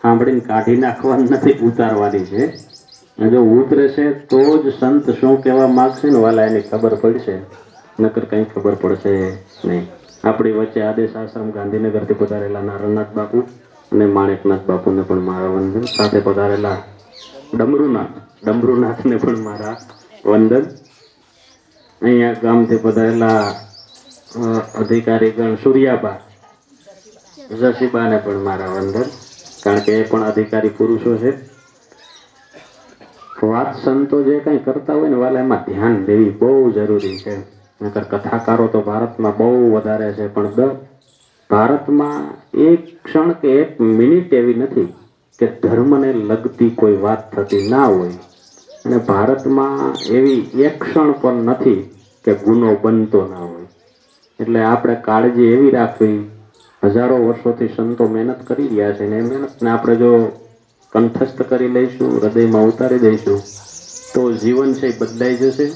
સાંભળીને કાઢી નાખવાની નથી, ઉતારવાની છે. અને જો ઉતરે છે તો જ સંત શું કહેવા માગશે ને વાલા એની ખબર પડશે, નકર કંઈ ખબર પડશે નહીં. આપણી વચ્ચે આદેશ આશ્રમ ગાંધીનગરથી પધારેલા નારાયણનાથ બાપુ અને માણેકનાથ બાપુને પણ મારા વંદન. સાથે પધારેલા ડમરુનાથને પણ મારા વંદન. અહીંયા ગામથી પધારેલા અધિકારીગણ સૂર્યાબા જસીબાને પણ મારા વંદન, કારણ કે એ પણ અધિકારી પુરુષો છે. વાત સંતો જે કંઈ કરતા હોય ને વાલા, એમાં ધ્યાન દેવી બહુ જરૂરી છે. નકર કથાકારો તો ભારતમાં બહુ વધારે છે, પણ ભારતમાં એક ક્ષણ કે એક મિનિટ એવી નથી કે ધર્મને લગતી કોઈ વાત થતી ના હોય. અને ભારતમાં એવી એક ક્ષણ પણ નથી કે ગુનો બનતો ના હોય. એટલે આપણે કાળજી એવી રાખવી. હજારો વર્ષોથી સંતો મહેનત કરી રહ્યા છે, ને એ મહેનતને આપણે જો કંઠસ્થ કરી લઈશું, હૃદયમાં ઉતારી દઈશું, તો જીવન છે એ બદલાઈ જશે.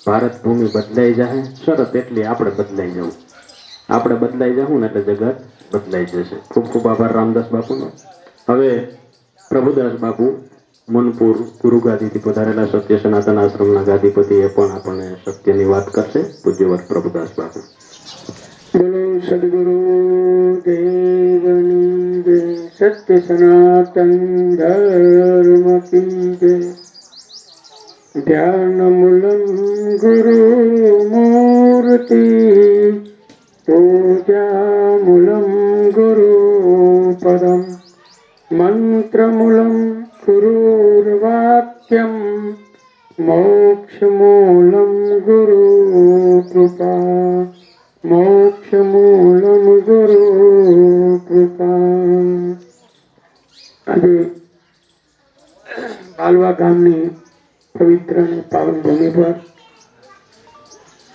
ભારત ભૂમિ બદલાઈ જાય. શરત એટલી આપણે બદલાઈ જવું. આપણે બદલાઈ જવું ને એટલે જગત બદલાઈ જશે. ખૂબ ખૂબ આભાર રામદાસ બાપુનો. હવે પ્રભુદાસ બાપુ મનપુર ગુરુગાદીથી પધારેલા સત્ય સનાતન આશ્રમના ગાદીપતિ, એ પણ આપણને સત્યની વાત કરશે. પૂજ્યવત પ્રભુદાસ બાપુ. બોલો સદગુરુ દેવની જય. સત્ય સનાતન ધર્મ કી જય. ધ્યાન મૂલમ ગુરુ મૂર્તિ, પૂજા મૂલમ ગુરુ પદમ, મંત્ર મૂલમ ગુરુર્વાક્યમ, મોક્ષ મૂલમ ગુરુ કૃપા, મોક્ષ મૂલમ ગુરુ કૃપા. આજે બાલવા ગામની પવિત્ર અને પાવન ભૂમિ પર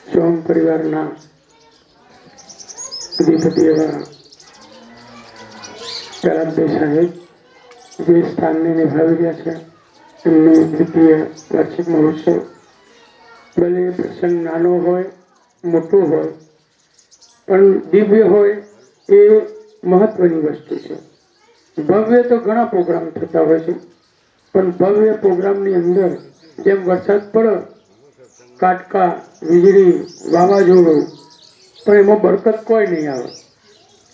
સોમ પરિવારના અધિપતિ એવા પ્રહલાદભાઈ સાહેબ જે સ્થાનને નિભાવી રહ્યા છે, એમનું દ્વિતીય વાર્ષિક મહોત્સવ. ભલે પ્રસંગ નાનો હોય મોટો હોય, પણ દિવ્ય હોય એ મહત્વની વસ્તુ છે. ભવ્ય તો ઘણા પ્રોગ્રામ થતા હોય છે, પણ ભવ્ય પ્રોગ્રામની અંદર જેમ વરસાદ પડે, કાટકા, વીજળી, વાવાઝોડું, પણ એમાં બરકત કોઈ નહીં આવે.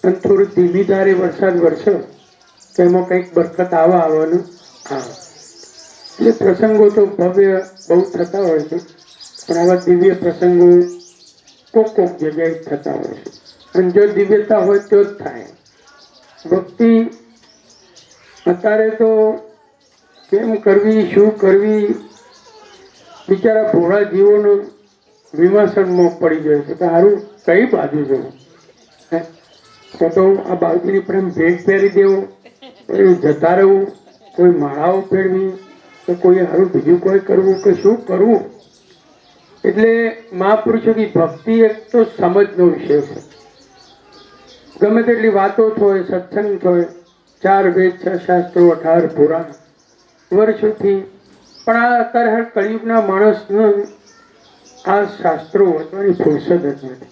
અને થોડી ધીમી ધારે વરસાદ વરસે તો એમાં કંઈક બરકત આવવાનું આવે. એટલે પ્રસંગો તો ભવ્ય બહુ થતા હોય છે, પણ આવા દિવ્ય પ્રસંગો કોક જગ્યાએ થતા હોય છે. અને જો દિવ્યતા હોય તો જ થાય ભક્તિ. અત્યારે તો કેમ કરવી, શું કરવી, બિચારા ભોળા જીવોનો વિમર્શનમાં પડી જાય છે કે સારું કઈ બાજુ જવું. તો આ બાળકીની પ્રેમ ભેટ પહેરી દેવો, જતા રહેવું, કોઈ માળાઓ ફેરવી, તો કોઈ સારું બીજું કોઈ કરવું કે શું કરવું. એટલે મહાપુરુષોની ભક્તિ એક તો સમજનો વિષય છે. ગમે તેટલી વાતો થાય, સત્સંગ થાય, 4 વેદ 6 શાસ્ત્રો 18 પુરાણ વર્ષોથી, પણ આ અત્યારે હાલ કળિયુગના માણસને આ શાસ્ત્રો વાંચવાની ફુરસદ જ નથી.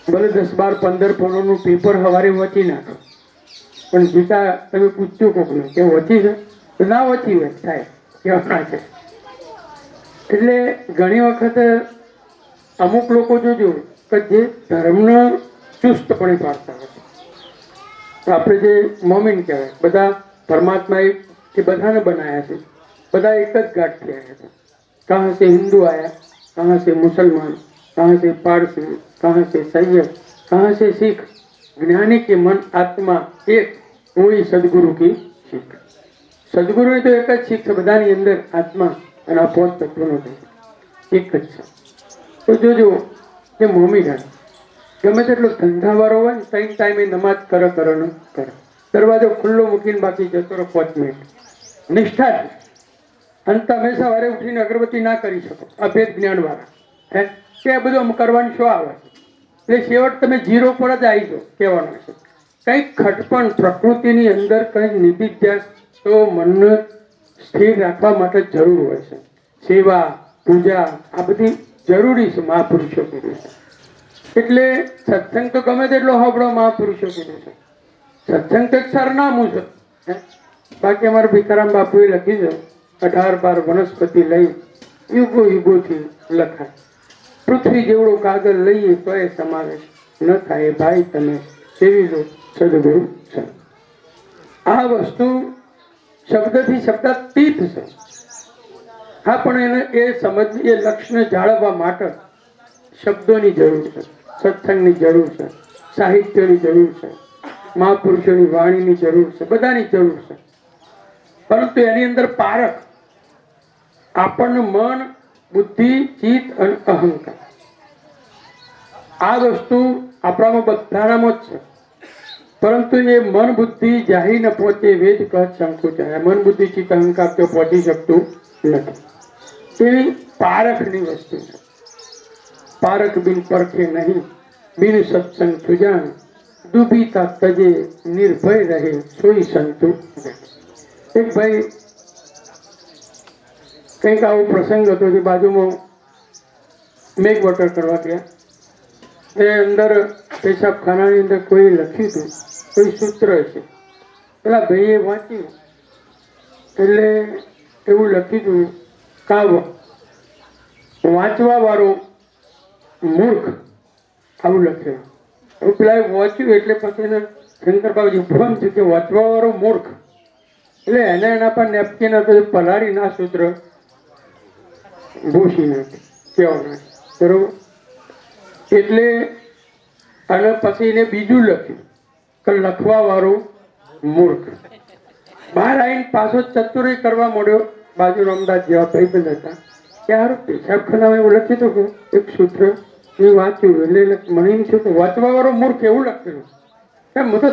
ભલે 10, 12, 15 પાનાનું પેપર સવારે વાંચી નાખો, પણ ગીતા તમે પૂછ્યું કોકને કે વાંચી છે તો ના વાંચી હોય થાય કેવા છે. એટલે ઘણી વખત અમુક લોકો જોજો કે જે ધર્મને ચુસ્તપણે પાડતા હોય છે. આપણે જે મોમિન કહેવાય, બધા પરમાત્માએ એ બધાને બનાવ્યા છે, બધા એક જ ગાંઠથી આવ્યા છે. કહાં સે હિન્દુ આયા, કહાં સે મુસલમાન, कहाँ से पारसी, कहाँ से सैयद, कहाँ से सिख. ज्ञानी के मन आत्मा एक, वही सदगुरु की सीख. सदगुरु तो एक જ શીખ છે બધાની અંદર, આત્મા અને આ 5 તત્વનો એક જ છે. તો જોજો કે મોમીડાન ગમે તેટલો ધંધાવાળો હોય ને 3 ટાઈમે નમાજ કરે ને કરે, દરવાજો ખુલ્લો મૂકીને બાકી જતો રહો 5 મિનિટ નિષ્ઠાથી. અને તમે સવારે ઉઠીને અગરબત્તી ના કરી શકો, અભેદ જ્ઞાનવાળા હે કે આ બધું કરવાની શું આવે છે? એટલે છેવટ તમે 0 પર જ આવી જાઓ કહેવાનું છે. કંઈક ખટપણ પ્રકૃતિની અંદર કંઈક નિધિધ્યાસ તો મનને સ્થિર રાખવા માટે જરૂર હોય છે. સેવા પૂજા આ બધી જરૂરી છે, મહાપુરુષો કીધું છે. એટલે સત્સંગ તો ગમે તેટલો હોબળો મહાપુરુષો કીધું છે. સત્સંગ તો એક સરનામું છે. બાકી અમારા ભીખારામ બાપુએ લખ્યું છે 18-12 વનસ્પતિ લઈ યુગો યુગોથી લખાય. પૃથ્વી જેવડો કાગળ લઈએ તો એ સમાવેશ ન થાય ભાઈ, તમે સેવી લો સદગુરુ છે. આ વસ્તુ શબ્દથી શબ્દાતીત છે. હા, પણ એને એ સમજવી, એ લક્ષ્યને જાળવવા માટે શબ્દોની જરૂર છે, સત્સંગની જરૂર છે, સાહિત્યની જરૂર છે, મહાપુરુષોની વાણીની જરૂર છે, બધાની જરૂર છે. પરંતુ એની અંદર પારખ આપણને મન, બુદ્ધિ, ચિત્ત અને અહંકાર આ વસ્તુ આપણામાં બધાનામાં જ છે. પરંતુ એ મન બુદ્ધિ જાહી ન પહોંચે વેદ કહત સંકોચાય. મન બુદ્ધિ ચિત્ત અહંકાર તો પહોંચી શકતું નથી. એવી પારખની વસ્તુ છે. પારખ બિન પરખે નહીં, બિન સત્સંગ સુજાન, દુબીતા તજે નિર્ભય રહે સોઈ સંતુ. એક ભાઈ કંઈક આવો પ્રસંગ હતો જે બાજુમાં મેઘ વોટર કરવા ગયા. એ અંદર પેશાબખાનાની અંદર કોઈ લખ્યું હતું, કોઈ સૂત્ર છે. પેલા ભાઈએ વાંચ્યું એટલે એવું લખ્યું હતું કાવ વાંચવા વાળો મૂર્ખ, આવું લખ્યું. હવે પેલા વાંચ્યું એટલે પછી એને શંકર બાબુજી ફોન થયું કે વાંચવા વાળો મૂર્ખ. એટલે એને એના પર નેપકિન હતું, પલાળી ના સૂત્ર ભૂસી નાખે કહેવાના, બરોબર. એટલે અને પછી એને બીજું લખ્યું કે લખવા વાળો મૂર્ખ. બહાર આવીને પાછો ચતુરી કરવા માંડ્યો. બાજુ અમદાવાદ જેવા ભાઈબંધ હતા કે યાર પેશાબખાનામાં એવું લખ્યું હતું કે એક સૂત્ર મેં વાંચ્યું એટલે મને એમ થયું કે વાંચવા વાળો મૂર્ખ એવું લખેલું. હું તો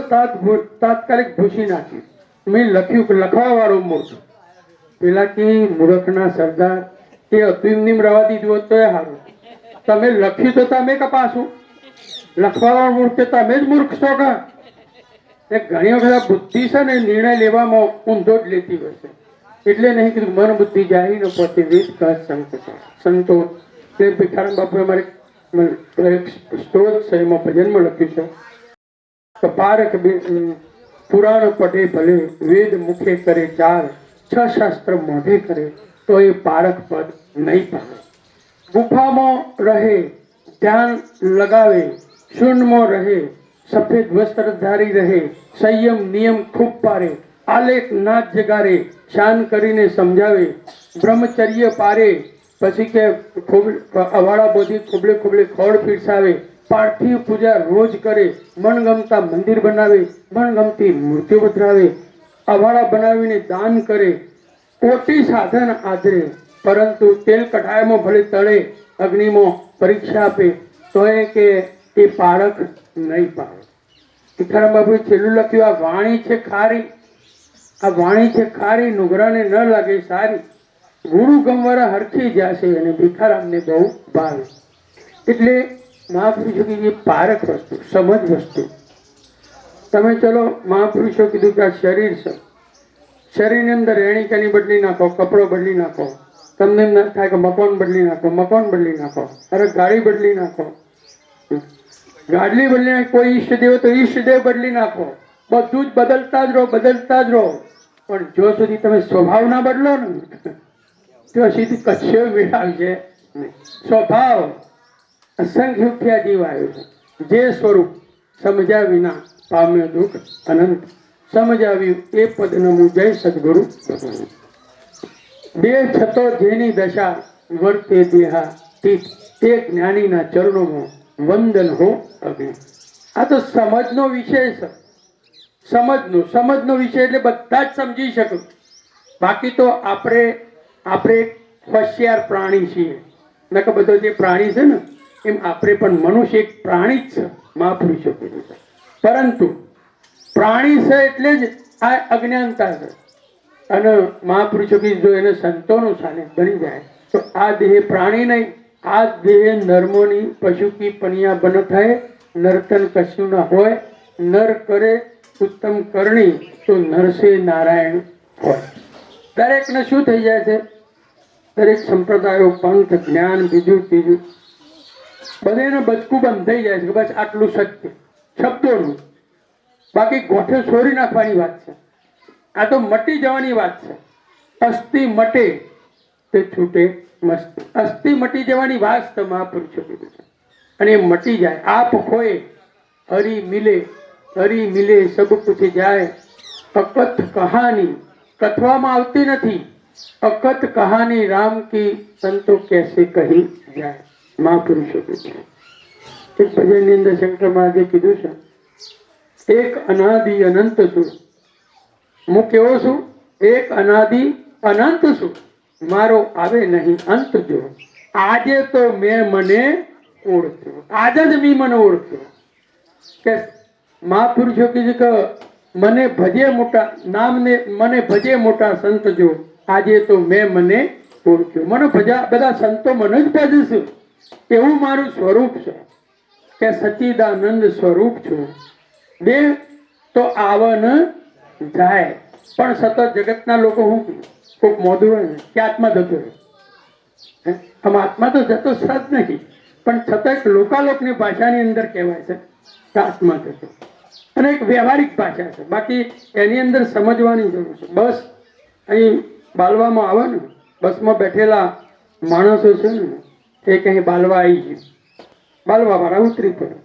તાત્કાલિક ભૂસી નાખ્યું. મેં લખ્યું કે લખવા વાળો મૂર્ખ. પેલા કે મૂર્ખના સરદાર એ હતું એમની રવા દીધું હોત તો એ સારું. તમે લખ્યું તો તમે કપાશું, લખવા વાળો મૂર્ખ તો તમે જ મૂર્ખ છો કા. ઘણી વખત બુદ્ધિ છે ને નિર્ણય લેવામાં ઊંધો જ લેતી હોય છે. એટલે નહીં કીધું મન બુદ્ધિ જાય ને પોતે વેદ કહત સંતો. તે ભીખારામ બાપુએ અમારે સ્ત્રોત છે એમાં ભજનમાં લખ્યું છે કે પારખ પુરાણ પઢે ભલે, વેદ મુખે કરે 4, 6 શાસ્ત્ર મોઢે કરે તો એ પારખ પદ નહીં પામે. ગુફામાં રહે ધ્યાન લગાવે, શૂન્યમાં રહે સફેદ વસ્ત્ર ધારી રહે, સંયમ નિયમ ખૂબ પારે, આલેખ નાચ જગારે, શાન કરીને સમજાવે, બ્રહ્મચર્ય પારે, પછી કે અવાડા બોધી ખોબલે ખોબલે ખોળ પીરસાવે, પાર્થિવ પૂજા રોજ કરે, મનગમતા મંદિર બનાવે, મનગમતી મૂર્તિઓ પધરાવે, અવાડા બનાવીને દાન કરે, કોટી સાધન આદરે, પરંતુ તેલ કઢાયામાં ભલે તળે, અગ્નિમાં પરીક્ષા આપે તો એ કે એ પારખ નહીં પાડે. ભીખારામ બાપુએ છેલ્લું લખ્યું આ વાણી છે ખારી, આ વાણી છે ખારી, નુગરાને ન લાગે સારી, ગુરુ ગમવારા હરખી જશે અને ભીખારામને બહુ ભાવે. એટલે મહાપુરુષો કે જે પારખ વસ્તુ, સમજ વસ્તુ, તમે ચલો મહાપુરુષો કીધું કે આ શરીર છે, શરીરની અંદર રહેણી કહેણી બદલી નાખો, કપડો બદલી નાખો. તમને એમ ના થાય કે મકાન બદલી નાખો, મકાન બદલી નાખો, અરે ગાડી બદલી નાખો, ગાડી બદલી નાખો, કોઈ ઈષ્ટદેવ તો ઈષ્ટદેવ બદલી નાખો. બધું જ બદલતા જ રહો, બદલતા જ રહો. પણ જો સુધી તમે સ્વભાવ ના બદલો ને ત્યાં સુધી કચ્છે મેળાવશે નહીં. સ્વભાવ અસંખ્ય રૂપિયા જીવ આવ્યો છે. જે સ્વરૂપ સમજ્યા વિના પામ્યો દુઃખ અનંત. સમજાવ્યું એ પદ નમું જય સદગુરુ. બે છતો જેની દશા વર્તે દેહા તીત, તે જ્ઞાનીના ચરણોમાં વંદન હો અભિ. આ તો સમજનો વિષય છે. સમજનો વિષય એટલે બધા જ સમજી શકો. બાકી તો આપણે હોશિયાર પ્રાણી છીએ. નકર બધો જે પ્રાણી છે ને એમ આપણે પણ મનુષ્ય એક પ્રાણી જ છે. મહાપુરુષો કીધું છે. પરંતુ પ્રાણી છે એટલે જ આ અજ્ઞાનતા છે. અને મહાપુરુષો કીધું જો એને સંતોનું સાનિધ્ય બની જાય તો આ દેહ પ્રાણી નહીં, આ દેહ નર્મોની પશુ કી પનિયા બન થાય. નર્તન કશું ના હોય, નર કરે ઉત્તમ કરણી તો નરસે નારાયણ હોય. દરેકને શું થઈ જાય છે? દરેક સંપ્રદાયો, પંથ, જ્ઞાન, બીજું ત્રીજું બધાને બચકું બંધ થઈ જાય છે કે બસ આટલું સત્ય શબ્દોનું. બાકી ગોઠે છોડી નાખવાની વાત છે. આ તો મટી જવાની વાત છે. અસ્થિ મટે તે છૂટે મસ્તી. અસ્થિ મટી જવાની વાત તો મહાપુરુષો કીધું છે. અને એ મટી જાય. આપ ખોએ હરી મિલે સબ કુછ જાય. અકથ કહાની કથવામાં આવતી નથી. અકથ કહાની રામ કી સંતો કેસે કહી જાય. મહાપુરુષો કીધું. એક ભજનની અંદર શંકર મહાદેવ કીધું છે એક અનાદિ અનંત છું. હું કેવો છું? એક અનાદિ અનંત છું, મારો આવે નહીં અંત જો. આજે તો મેં મને ઓળખ્યો, આજે જ મેં મને ઓળખ્યો. કે મહાપુરુષો કીધું કે મને ભજે મોટા નામને, મને ભજે મોટા સંત જો. આજે તો મેં મને ઓળખ્યો. મને બધા સંતો મને જ ભજશે એવું મારું સ્વરૂપ છે. કે સચ્ચિદાનંદ સ્વરૂપ છું. દેહ તો આવન જાય પણ સતત જગતના લોકો હું કોઈક મોદું હોય ને કે આત્મા જતો રહે. આમ આત્મા તો જતો સજ નહીં, પણ છતાં લોકાલોકની ભાષાની અંદર કહેવાય છે કે આત્મા જતો. અને એક વ્યવહારિક ભાષા છે. બાકી એની અંદર સમજવાની જરૂર છે. બસ અહીં બાલવામાં આવે ને, બસમાં બેઠેલા માણસો છે ને એ કहीं બાલવા આવી ગયું, બાલવા વાળા ઉતરી પડે.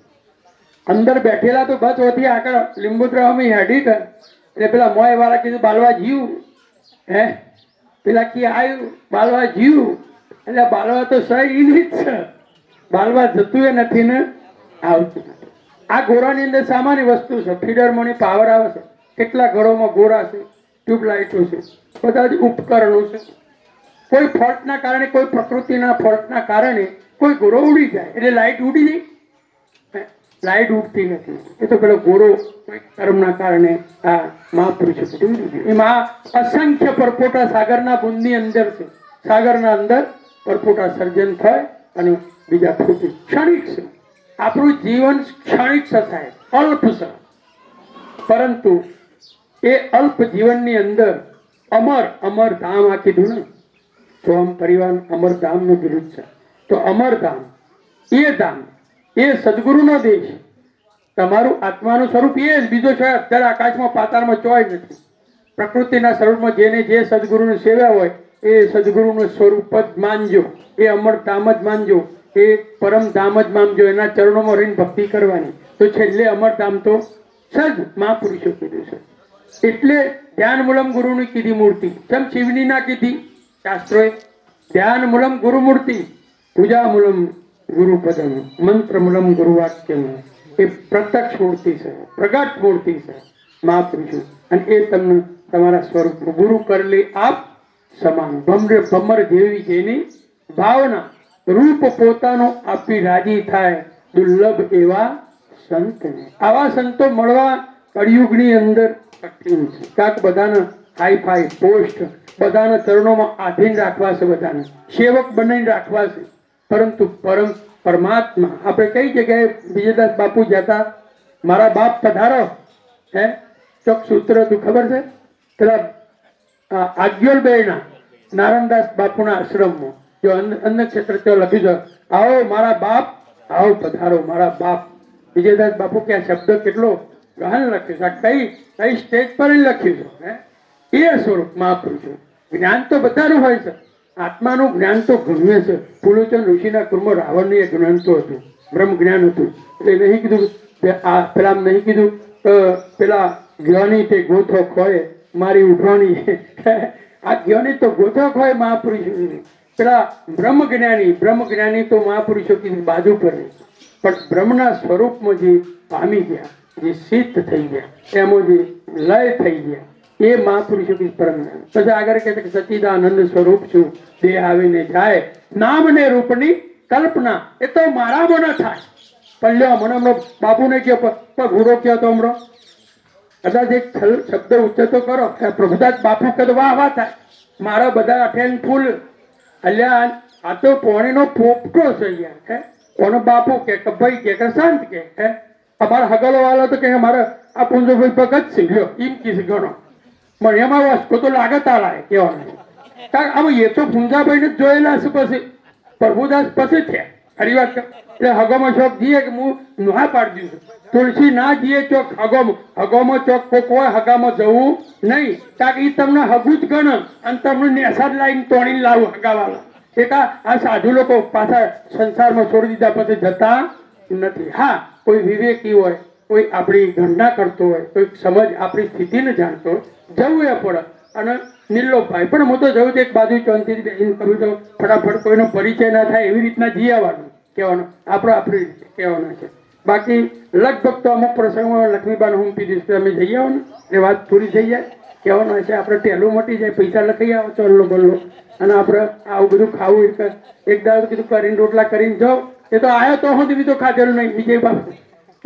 અંદર બેઠેલા તો બસ ઓથી આગળ લીંબોદરામાં હેડી ગયા એટલે પેલા મોય વાળા કીધું બાલવા જીવ હે, પેલા કી આવ્યું બાલવા જીવ એટલે બાલવા તો સહી જ છે. બાલવા જતું એ નથી ને આવતું નથી. આ ગોરાની અંદર સામાન્ય વસ્તુ છે. ફીડરમાંની પાવર આવે છે. કેટલા ઘરોમાં ગોરા છે, ટ્યુબલાઇટો છે, બધા જ ઉપકરણો છે. કોઈ ફોલ્ટના કારણે, કોઈ પ્રકૃતિના ફોલ્ટના કારણે કોઈ ગોરો ઉડી જાય એટલે લાઇટ ઉડી જાય. લાઇટ ઉડતી નથી. એ તો પેલો ગોરો કોઈ કર્મના કારણે આ મહાપુરુષો ઉડી ગયો. એમાં અસંખ્ય પરપોટા સાગરના બુંદની અંદર છે. સાગરના અંદર પરપોટા સર્જન થાય અને બીજા ફૂટી. ક્ષણિક છે. આપણું જીવન ક્ષણિક થાય, અલ્પ છે. પરંતુ એ અલ્પ જીવનની અંદર અમર ધામ આ કીધું ને, સોમ પરિવાર અમરધામનું વિરુદ્ધ છે. તો અમરધામ એ ધામ, એ સદગુરુનો દેશ. તમારું આત્માનું સ્વરૂપ એ જ, બીજો છે અત્યારે આકાશમાં પાતાળમાં ચોય નથી. પ્રકૃતિના સ્વરૂપમાં જેને જે સદગુરુને સેવ્યા હોય એ સદગુરુનું સ્વરૂપ જ માનજો, એ અમરધામ જ માનજો, એ પરમધામ જ માનજો. એના ચરણોમાં રહીને ભક્તિ કરવાની. તો છેલ્લે અમરધામ તો સદ મહાપુરુષો કીધું છે. એટલે ધ્યાન મૂલમ ગુરુની કીધી મૂર્તિ. જેમ શિવની ના કીધી શાસ્ત્રોએ. ધ્યાન મૂલમ ગુરુ મૂર્તિ, પૂજા મૂલમ ગુરુપદમ, મંત્ર મૂલમ ગુરુવાક્યમ. એ પ્રત્યક્ષ મૂર્તિ છે, પ્રગટ મૂર્તિ છે મહાપુરુષો. અને એ તમને તમારા સ્વરૂપ ગુરુ કરલે આપ સમાન. ભમર જેવી જેની ભાવના, રૂપ પોતાનું આપી રાજી થાય. દુર્લભ એવા સંતને. આવા સંતો મળવા કળિયુગની અંદર કઠિન છે. કાંક બધાના હાઈ પોસ્ટ, બધાના ચરણોમાં આધીન રાખવા છે, બધાને સેવક બનાવીને રાખવા છે. પરંતુ પરમાત્મા આપણે કઈ જગ્યાએ વિજયદાસ બાપુ જતા, મારા બાપ પધારો, હે ચોક સૂત્ર હતું ખબર છે પેલા આજ્ઞોલબેના નારાયણદાસ બાપુના આશ્રમમાં જો અન્ન ક્ષેત્ર ત્યાં લખ્યું છે, આવો મારા બાપ, આવો પધારો મારા બાપ. વિજયદાસ બાપુ કે આ શબ્દ કેટલો ગહન લખ્યું છે, કઈ કઈ સ્ટેજ પર લખ્યું છે. હે એ સ્વરૂપ મહાપુરુષો. જ્ઞાન તો બધાનું હોય છે, આત્માનું જ્ઞાન તો ઘણું છે. પુલુચંદ ઋષિના કુળમાં રાવણનું એ જ્ઞાન તો હતું, બ્રહ્મ જ્ઞાન હતું. એટલે નહીં કીધું પેલા નહીં કીધું પેલા જ્ઞાની તે ગોથો ખોય મારી ઉઠવાની. આ જ્ઞાની તો ગોથો ખોય મહાપુરુષો. પેલા બ્રહ્મ જ્ઞાની તો મહાપુરુષો કીધું બાજુ પર નહીં, પણ બ્રહ્મના સ્વરૂપમાં જે પામી ગયા, જે સિદ્ધ થઈ ગયા, એમાં જે લય થઈ ગયા, એ મહાપુરુષો કી પરમ જ્ઞાન. પછી આગળ કહે છે સચ્ચિદાનંદ સ્વરૂપ છું, દેહ આવીને જાય, નામ ને રૂપની કલ્પના એ તો મારામાં ન થાય. પણ લ્યો મને હમણાં બાપુને કયો ઘોડો કયો તો હમણાં કદાચ એક શબ્દ ઉચ્ચતો કરો, પ્રભુદાસ બાપુ કદ વાહ વાહ થાય. મારા બધા અઠેન ફૂલ અલ્યા આ તો પોણીનો પોપટો છે યાર. હે કોનો બાપુ કે ભાઈ કે સંત કે હે અમારા હગલો વાળો તો કે મારે આ પુંજોભાઈ ભગત છે લ્યો એમ કીધું ગણો. મને એમાં વસ્તુ તો લાગે તારા કહેવાનું. કારણ આમ એ તો પુંજાભાઈ ને જોયેલા છે, પછી પ્રભુદાસ પછી થયા ખરી વાત. એટલે હગોમાં ચોક જઈએ કે હું ના પાડી દઉં છું, તુલસી ના જઈએ ચોક હગોમાં ચોક કોઈ હગામાં જવું નહીં. કારણ કે એ તમને હગું જ ગણ અને તમને નેસાદ લાવીને તોડીને લાવું હગાવાળા. એક આ સાધુ લોકો પાછા સંસારમાં છોડી દીધા પછી જતા નથી. હા કોઈ વિવેકી હોય, કોઈ આપણી ગણના કરતો હોય, કોઈ સમજ આપણી સ્થિતિને જાણતો હોય, જવું એ પડે. અને નિર્લોભાઈ પણ હું તો જવું એક બાજુ ચોંતી બેસીને કહ્યું તો ફટાફટ કોઈનો પરિચય ના થાય એવી રીતના જી આવવાનું કહેવાનું, આપણી રીતે કહેવાનું છે. બાકી લગભગ તો અમુક પ્રસંગમાં લક્ષ્મીબાન હું પીધીશ તો અમે જઈ આવવાનું, એ વાત પૂરી થઈ જાય. કહેવાનું હશે આપણે ટેલું મટી જાય, પૈસા લખાઈ આવો ચોલ્લો બલ્લો, અને આપણે આવું બધું ખાવું એક દાડો કીધું કરીને રોટલા કરીને જાઓ. એ તો આવ્યો તો હું બીજું ખાધેલું નહીં. વિજય બાપુ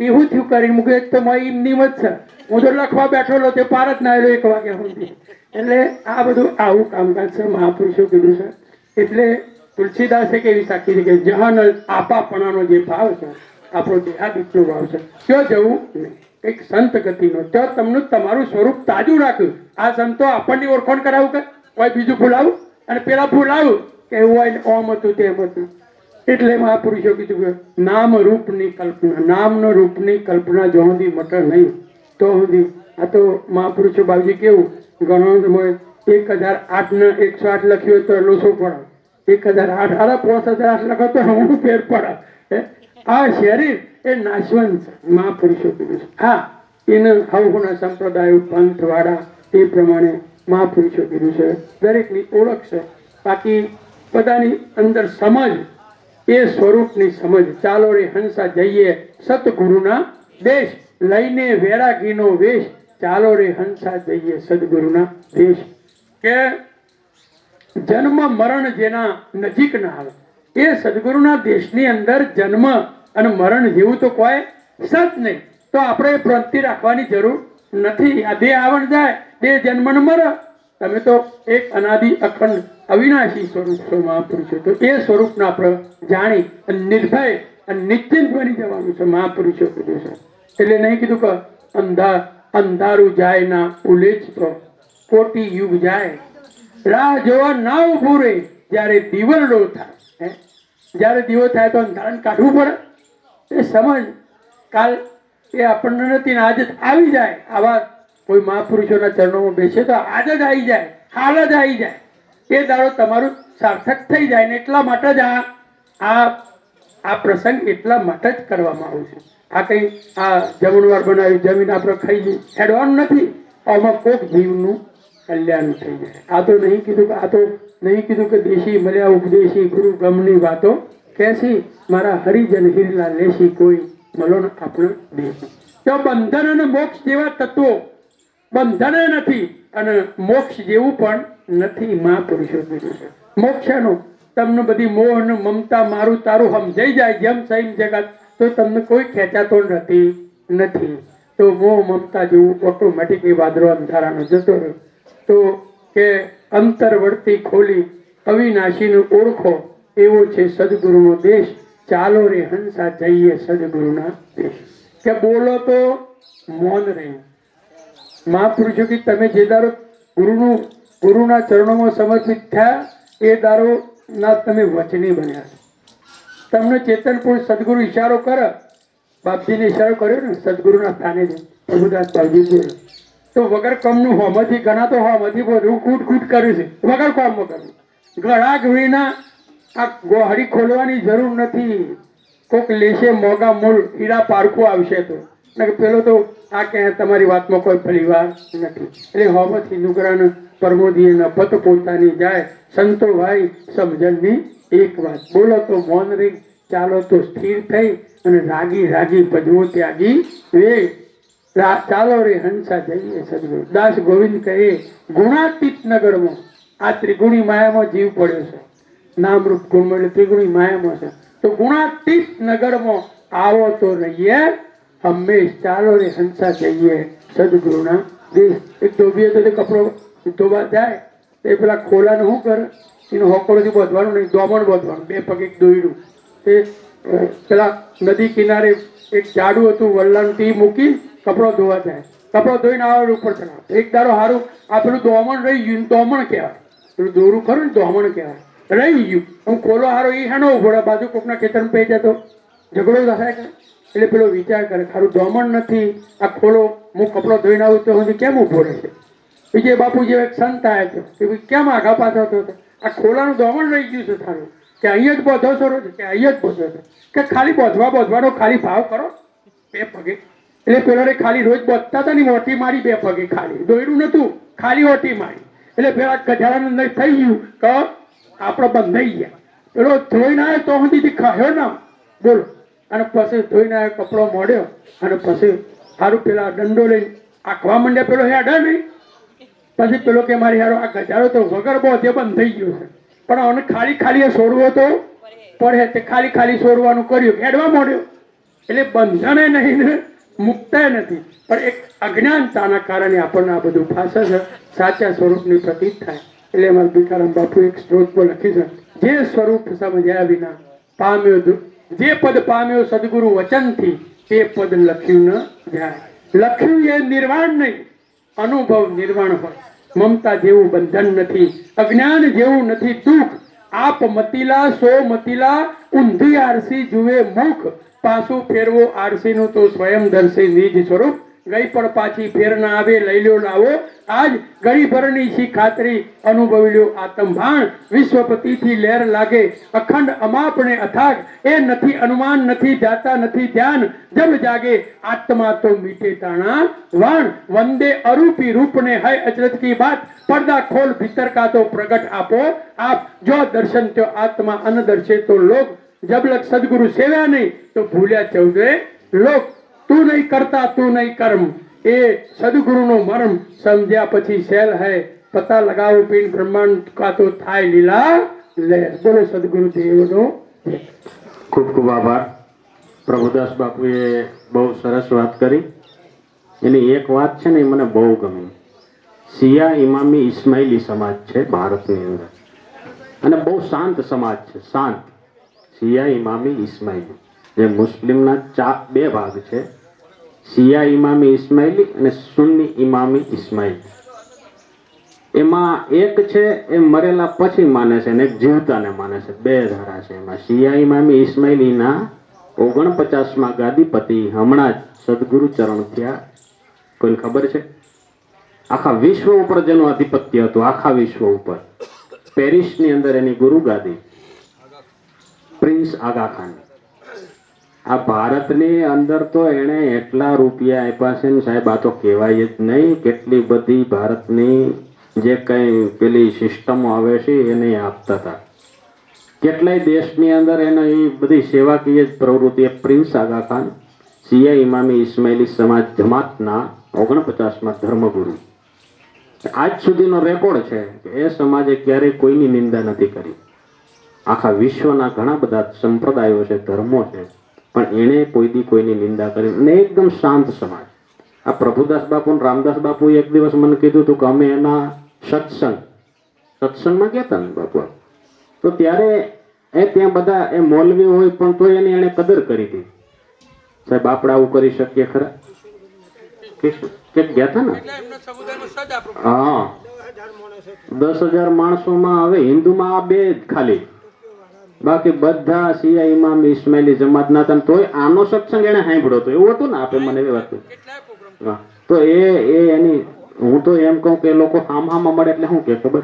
એ શું થયું કરીને મૂક્યું, એક તો મારી એમની જ છે, હું તો લખવા બેઠેલો તે પાર જ ના આવેલો 1 વાગ્યા સુધી. એટલે આ બધું આવું કામકાજ છે, મહાપુરુષો કીધું છે. એટલે તુલસીદાસે કેવી સાક્ષી છે કે જહાન આપાપણાનો જે ભાવ છે, આપણો દેહાદિકનો ભાવ છે, ત્યાં જવું નહીં. એક સંત ગતિનો ત્યાં તમને તમારું સ્વરૂપ તાજું રાખ્યું. આ સંતો આપણને ઓળખાણ કરાવું કે કોઈ બીજું ફૂલાવું અને પેલા ફૂલાવું કે એવું હોય ઓમ હતું તેમ હતું. એટલે મહાપુરુષો કીધું કે નામ રૂપની કલ્પના, નામનો રૂપની કલ્પના જો સુધી મટે નહીં તો સુધી. આ તો મહાપુરુષો બાબજી કેવું ગણવામાં 1008 ને 108 લખ્યું તો લોસો પડે, 1008 અરે 5008 લખો તો હું ફેર પડે. આ શરીર એ નાશવંત છે, મહાપુરુષો કીધું છે. હા એને હવના સંપ્રદાયો પંથ વાળા એ પ્રમાણે મહાપુરુષો કીધું છે. દરેકની ઓળખ છે. બાકી બધાની અંદર સમજ એ સ્વરૂપની સમજ. ચાલો રે હંસા જઈએ સતગુરુના દેશ, લઈને વેરાગીનો વેશ, ચાલો રે હંસા જઈએ સદગુરુના દેશ. કે જન્મ મરણ જેના નજીક ના આવે એ સદગુરુના દેશની અંદર જન્મ અને મરણ જેવું તો કોઈ સત નહીં. તો આપણે પ્રવૃત્તિ રાખવાની જરૂર નથી. આ દેહ આવણ જાય, દેહ જન્મ ને મરે. તમે તો એક અનાદિ અખંડ અવિનાશી સ્વરૂપ છો મહાપુરુષો. તો એ સ્વરૂપને આપણે જાણી અને નિર્ભય અને નિશ્ચિંત બની જવાનું છે, મહાપુરુષો કીધું છે. એટલે નહીં કીધું કે અંધારું જાય ના ઉલેચ તો કોટી યુગ જાય, રાહ જોવા ના ઉભું રહે જ્યારે દિવરડો થાય. જ્યારે દીવો થાય તો અંધારાને કાઢવું પડે. એ સમજ કાલ એ આપણને નથી ને આજે આવી જાય. આવા કોઈ મહાપુરુષોના ચરણોમાં બેસે તો આજ જ આવી જાય, હાલ જ આવી જાય. એ દાડો તમારું સાર્થક થઈ જાય ને એટલા માટે જ આ પ્રસંગ એટલા માટે જ કરવામાં આવ્યો છે. આ કંઈ આ જમણવાર બનાવ્યું જમીન આપણે ખાઈ હેડવાનું નથી. આમાં કોક જીવનું કલ્યાણ થઈ જાય. આ તો નહીં કીધું કે દેશી મળ્યા ઉપદેશી ગુરુ ગમની વાતો કેસી, મારા હરિજન હિરલા લેશી કોઈ મળો ને આપણે દેશી. તો બંધન અને મોક્ષ જેવા તત્વો બંધન નથી અને મોક્ષ જેવું પણ નથી. મહાપુરુષો કીધું છે મોક્ષનો તમને બધી મોહ ને મમતા મારું તારું સમજાઈ જાય જેમ સહીમ જગત, તો તમને કોઈ ખેંચાતો રહેતી નથી. તો મોહ મમતા જેવું ઓટોમેટિક એ વાદળો અંધારાનો જતો રહ્યો. તો કે અંતરવર્તી ખોલી અવિનાશીનું ઓળખો, એવો છે સદગુરુનો દેશ, ચાલો રે હંસા જઈએ સદગુરુના દેશ. કે બોલો તો મૌન રહે, મહાપુરુષો કે તમે જે દારો ગુરુના ચરણોમાં સમર્પિત થયા એ દારો ના તમે વચની બન્યા છો. તમને ચેતન પુરુષ સદગુરુ ઈશારો કરે, બાપજીને ઈશારો કર્યો ને સદગુરુના સ્થાને છે પ્રભુદાસ બાપજી જોડે, તો વગર કમનું હોમાંથી ઘણા તો હોમાંથી બધું કૂટ કર્યું છે વગર કોમમાં કર્યું. ઘણા વિના આ ગોહડી ખોલવાની જરૂર નથી. કોક લેશે મોગા મૂળ હીરા પારખું આવશે તો પેલો તો આ કે તમારી વાતમાં કોઈ ફરીવાર નથી. એટલે હોમાંથી નુકરાને પરમોદીએ નફત પોતાની જાય. સંતો ભાઈ સમજણની એક વાત, બોલો તો મૌન રહી, ચાલો તો સ્થિર થઈ, અને રાગી રાગી ભજવો ત્યાગી વે. ચાલો રે હંસા જઈએ સદગુરુ. દાસ ગોવિંદ કહે ગુણાતીત નગરમાં આ ત્રિગુણી માયામાં જીવ પડ્યો છે. નામ રૂપ ગુણ એટલે ત્રિગુણી માયામાં છે. તો ગુણાતીત નગરમાં આવો તો રહીએ હંમેશ. ચાલો રે હંસા જઈએ સદગુરુના દેશ. એક ધોબીએ તો કપડો ધોવા જાય એ પેલા ખોલાને શું કરે, એનો હોકળોથી બાંધવાનું નહીં, દોમણ બાંધવાનું, બે પગ એક દોયડું. એ પેલા નદી કિનારે એક ઝાડું હતું વલ્લાનું, તે મૂકી કપડો ધોવા જાય. કપડો ધોઈને આવે ઉપર ચડાવે. એક દાડો સારું આ પેલું દોમણ રહી ગયું, દોમણ કહેવાય. પેલું દોરું ખરું ને દોમણ કહેવાય, રહી ગયું. હું ખોલો હારો એ હેનો ઉભો બાજુ કોકના ખેતરમાં પડી જતો ઝઘડો થાય કરે. એટલે પેલો વિચાર કરે ખારું દોમણ નથી, આ ખોલો હું કપડો ધોઈને આવું તો હજી કેમ ઉભો રહેશે. વિજય બાપુ જેવો એક સંત આવ્યો હતો કે કેમ આગા પાછો થતો, આ ખોલાનું દોમણ રહી ગયું છે થારું, કે અહીંયા જ બોધો છો કે અહીંયા જ બોધો છો, કે ખાલી બોધવાનો ખાલી ભાવ કરો બે પગે. એટલે પેલો ખાલી રોજ બોધતા હતા ને ઓટી મારી બે પગે, ખાલી દોયડું નતું, ખાલી ઓટી મારી. એટલે પેલા ગજારાનું અંદર થઈ ગયું કે આપણે બંધાઈ ગયા. પેલો ધોઈને આવ્યો તો સુધી ખાયો ના બોલો, અને પછી ધોઈને આવ્યો કપડો મોડ્યો, અને પછી સારું પેલા દંડો લઈને આંકવા માંડ્યા. પેલો હેડા નહીં, પછી પેલો કે મારી હારો આ ગજારો તો વગર બોધે બંધ થઈ ગયો છે, પણ આને ખાલી ખાલી છોડવો તો પડે. તે ખાલી ખાલી છોડવાનું કર્યું, હેડવા માંડ્યો. એટલે બંધને નહીં ને મુક્તાય નથી, પણ એક અજ્ઞાનતાના કારણે આપણને આ બધું ફાસે છે. સાચા સ્વરૂપની પ્રતીત થાય. એટલે અમારા ભીખારામ બાપુ એક સ્ત્રોતમાં લખ્યું છે, જે સ્વરૂપ સમજ્યા વિના પામ્યો, જે પદ પામ્યો સદગુરુ વચનથી તે પદ લખ્યું ન જાય. લખ્યું એ નિર્વાણ નહીં, અનુભવ નિર્વાણ હોય. મમતા જેવું બંધન નથી, અજ્ઞાન જેવું નથી દુઃખ. આપ મતીલા સો મતીલા, ઊંધી આરસી જુએ મુખ. પાછું ફેરવો આરસી નું તો સ્વયં દર્શી નિજ સ્વરૂપ. ગઈ પણ પાછી ફેર ના આવે, લઈ લ્યો લાવો આજ ગરીભરની શી ખાતરી. અનુભવી લ્યો આત્મભાન, વિશ્વપતિ થી લહેર લાગે અખંડ અમાપને અથાગ. એ નથી અનુમાન, નથી જાતા, નથી ધ્યાન, જબ જાગે આત્મા તો મીટે તાણા વાણ. વંદે અરૂપી રૂપને હૈ અચરજ કી બાત, પડદા ખોલ ભીતર કા તો પ્રગટ આપો આપ. જો દર્શન ત્યો આત્મા અન દર્શે તો લોક, જબ લગ સદગુરુ સેવ્યા નહીં તો ભૂલ્યા ચૌદે લોક. તું નહીં કરતા તું નહીં કર્મ, એ સદગુરુનો મર્મ. સમજ્યા પછી શેલ હૈ પતા લગાવો પીન બ્રહ્માંડ કા તો થાય લીલા લે. બોલો સદગુરુ દેવનો. ખૂબ ખૂબ આભાર. પ્રભુદાસ બાપુએ બહુ સરસ વાત કરી. એની એક વાત છે ને એ મને બહુ ગમી. શિયા ઇમામી ઇસ્માઇલી સમાજ છે ભારતની અંદર, અને બહુ શાંત સમાજ છે, શાંત. શિયા ઇમામી ઇસ્માઇલી, જે મુસ્લિમના બે ભાગ છે, શિયા ઇમામી ઇસ્માઇલી અને સુન્ની ઇમામી ઇસ્માઇલી. એમાં એક છે એ મરેલા પછી માને છે અને એક જીવતાને માને છે, બે ધારા છે એમાં. શિયા ઇમામી ઇસ્માઇલીના 49માં ગાદીપતિ હમણાં જ સદગુરુ ચરણ થયા. કોઈને ખબર છે? આખા વિશ્વ ઉપર જેનું આધિપત્ય હતું, આખા વિશ્વ ઉપર. પેરિસની અંદર એની ગુરુ ગાદી પ્રિન્સ આગા ખાન. આ ભારતની અંદર તો એણે એટલા રૂપિયા આપ્યા છે ને સાહેબ, આ તો કહેવાય જ નહીં. કેટલી બધી ભારતની જે કઈ પેલી સિસ્ટમો આવે છે એને આપતા હતા. કેટલાય દેશની અંદર એને એ બધી સેવાકીય પ્રવૃત્તિ. પ્રિન્સ આગા ખાન શિયા ઇમામી ઇસ્માઇલી સમાજ જમાતના 49માં ધર્મગુરુ. આજ સુધીનો રેકોર્ડ છે કે એ સમાજે ક્યારેય કોઈની નિંદા નથી કરી. આખા વિશ્વના ઘણા બધા સંપ્રદાયો છે, ધર્મો છે, પણ એણે કોઈ દી કોઈની નિંદા કરી અને એકદમ શાંત સમાજ. આ પ્રભુદાસ બાપુ અને રામદાસ બાપુ એક દિવસ મને કીધું હતું કે અમે એના સત્સંગમાં ગયા હતા ને બાપુ, તો ત્યારે એ ત્યાં બધા એ મૌલવી હોય પણ તો એની એને કદર કરી હતી. સાહેબ આપણે આવું કરી શકીએ ખરા? કે ગયા હતા ને? હા, 10,000 માણસોમાં હવે હિન્દુમાં આ બે જ ખાલી, બાકી બધા શિયા ઇમામ ઇસ્માઇલી જમાતના હતા. તોય આનો સત્સંગ એને સાંભળ્યો હતો, એવું હતું ને? આપે મને એવી વાત હા, તો એની હું તો એમ કહું કે એ લોકો હામાં મળે એટલે શું કે ખબર?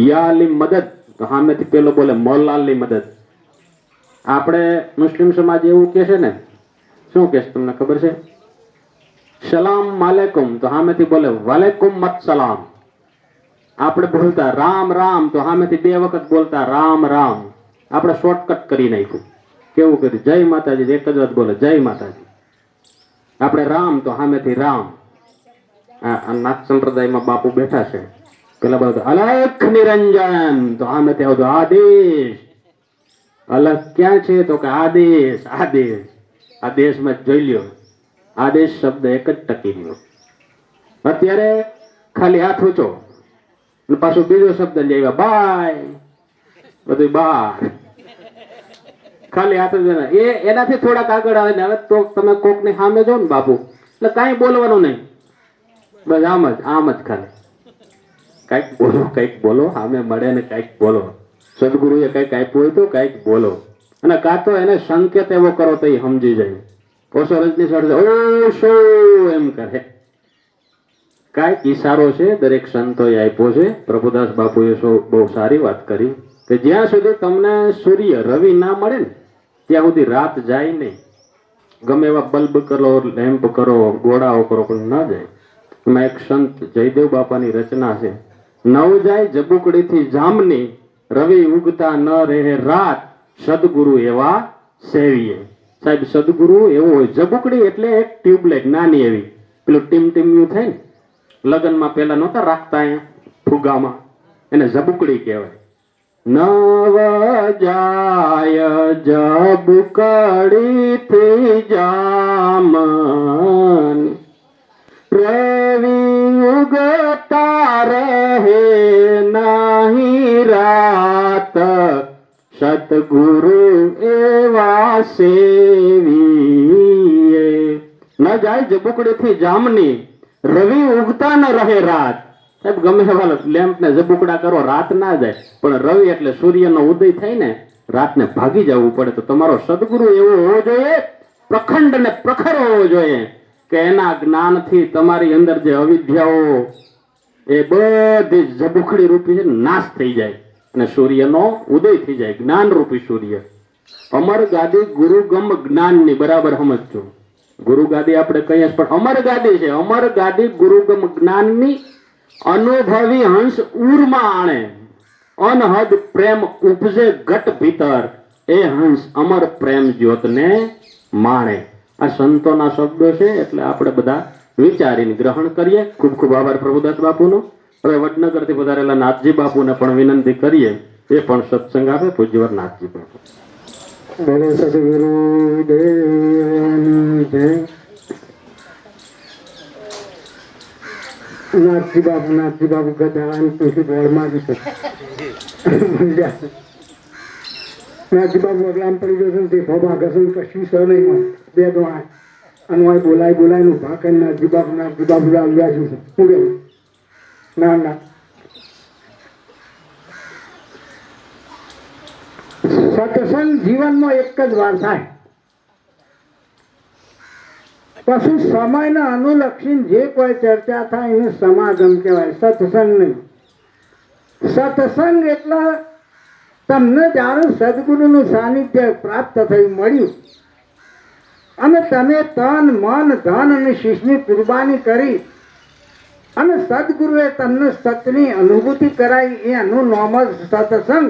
યા અલી મદદ, તો સામેથી પેલો બોલે મોલાલી મદદ. આપણે મુસ્લિમ સમાજ એવું કે છે ને, શું કે છે તમને ખબર છે? સલામ માલેકુમ, તો સામેથી બોલે વાલેકુમ મત સલામ. આપણે બોલતા રામ રામ, તો સામેથી 2 વખત બોલતા રામ રામ. આપણે શોર્ટકટ કરી નાખ્યું. કેવું કર્યું? જય માતાજી એક જ વાત બોલે, જય માતાજી. આપણે રામ તો સામેથી રામ. આ નાથ સંપ્રદાયમાં બાપુ બેઠા છે, પેલા બોલતા અલખ નિરંજન, તો સામેથી આવતો આદેશ. અલખ ક્યાં છે? તો કે આદેશ આદેશ. આ દેશમાં જોઈ લ્યો, આદેશ શબ્દ એક જ ટકી રહ્યો. અત્યારે ખાલી હાથ ઊંચો, પાછું બીજો શબ્દ લઈ આવ્યા બાય, બધું બાર. ખાલી હાથ જ એનાથી થોડાક આગળ આવે ને. હવે તો તમે કોક ની સામે જો ને બાપુ, એટલે કાંઈ બોલવાનું નહીં, બસ આમ જ ખાલી કઈક બોલો, સામે મળે ને કઈક બોલો. સદગુરુએ કઈક આપ્યું હોય તો કઈક બોલો, અને કાં તો એને સંકેત એવો કરો તો એ સમજી જાય. ઓછો રજની સડે ઓ શો એમ કરે, કાંઈક ઈશારો છે દરેક સંતોએ આપ્યો છે. પ્રભુદાસ બાપુએ બહુ સારી વાત કરી કે જ્યાં સુધી તમને સૂર્ય રવિ ના મળે ને ત્યાં સુધી રાત જાય નહીં. ગમે એવા બલ્બ કરો, લેમ્પ કરો, ગોળાઓ કરો, પણ ન જાય. એમાં એક સંત જયદેવ બાપાની રચના છે, નવ જાય જબુકડીથી જામની, રવિ ઉગતા ન રહે રાત, સદગુરુ એવા સેવીએ. સાહેબ સદગુરુ એવો હોય. જબુકડી એટલે એક ટ્યુબલાઇટ નાની એવી, પેલું ટીમયું થાય ને, લગ્નમાં પેલા નહોતા રાખતા અહીંયા ફુગામાં, એને જબુકડી કહેવાય. નવ જાય જબુકડીથી જામન, રવિ ઉગતા રહે નહીં રાત, સતગુરુ એવા સેવીએ. ન જાય જબુકડીથી જામની, રવિ ઉગતા ન રહે રાત. સાહેબ ગમે એવા લેમ્પ ને જબુકડા કરો, રાત ના જાય, પણ રવિ એટલે સૂર્યનો ઉદય થાય ને, રાતને ભાગી જવું પડે. તો તમારો સદગુરુ એવો હોવો જોઈએ, પ્રખંડ ને પ્રખર હોવો જોઈએ કે એના જ્ઞાનથી તમારી અંદર જે અવિદ્યાઓ એ બધી જબુકડી રૂપી છે નાશ થઈ જાય અને સૂર્યનો ઉદય થઈ જાય, જ્ઞાન રૂપી સૂર્ય. અમર ગાદી ગુરુગમ જ્ઞાનની બરાબર સમજજો. ગુરુ ગાદી આપણે કહીએ પણ અમર ગાદી છે. અમર ગાદી ગુરુગમ જ્ઞાનની, અનુભવી હંસ ઉરમાં આણે, અનહદ પ્રેમ ઉપજે ઘટ ભીતર, એ હંસ અમર પ્રેમ જ્યોતને માણે. આ સંતોના શબ્દો છે, એટલે આપણે બધા વિચારીને ગ્રહણ કરીએ. ખૂબ ખૂબ આભાર પ્રભુદાસ બાપુનો. હવે વડનગરથી પધારેલા નાથજી બાપુને પણ વિનંતી કરીએ, એ પણ સત્સંગ આપે. પૂજ્યવર નાથજી બાપુ. બોલો સદગુરુદેવની જય. નાથજી બાપુ ગધા તુલસી બોર્ડમાં જ છે. નાથજી બાપુ અગલામ પડી જશે તે ફોબા ઘસું કશું સર નહીં, 2 દોણા અને બોલાય નું ભાકર. નાથજી બાપુ આવ્યા છું. શું કેવું? ના સત્સંગ જીવનમાં એક જ વાર થાય, પછી સમયને અનુલક્ષીને જે કોઈ ચર્ચા થાય એને સમાગમ કહેવાય, સત્સંગ નહીં. સત્સંગ એટલે તમને જ્યારે સદગુરુનું સાનિધ્ય પ્રાપ્ત થયું, મળ્યું, અને તમે તન મન ધન અને શિષ્યની કુરબાની કરી અને સદગુરુએ તમને સતની અનુભૂતિ કરાવી, એનું નામ જ સત્સંગ.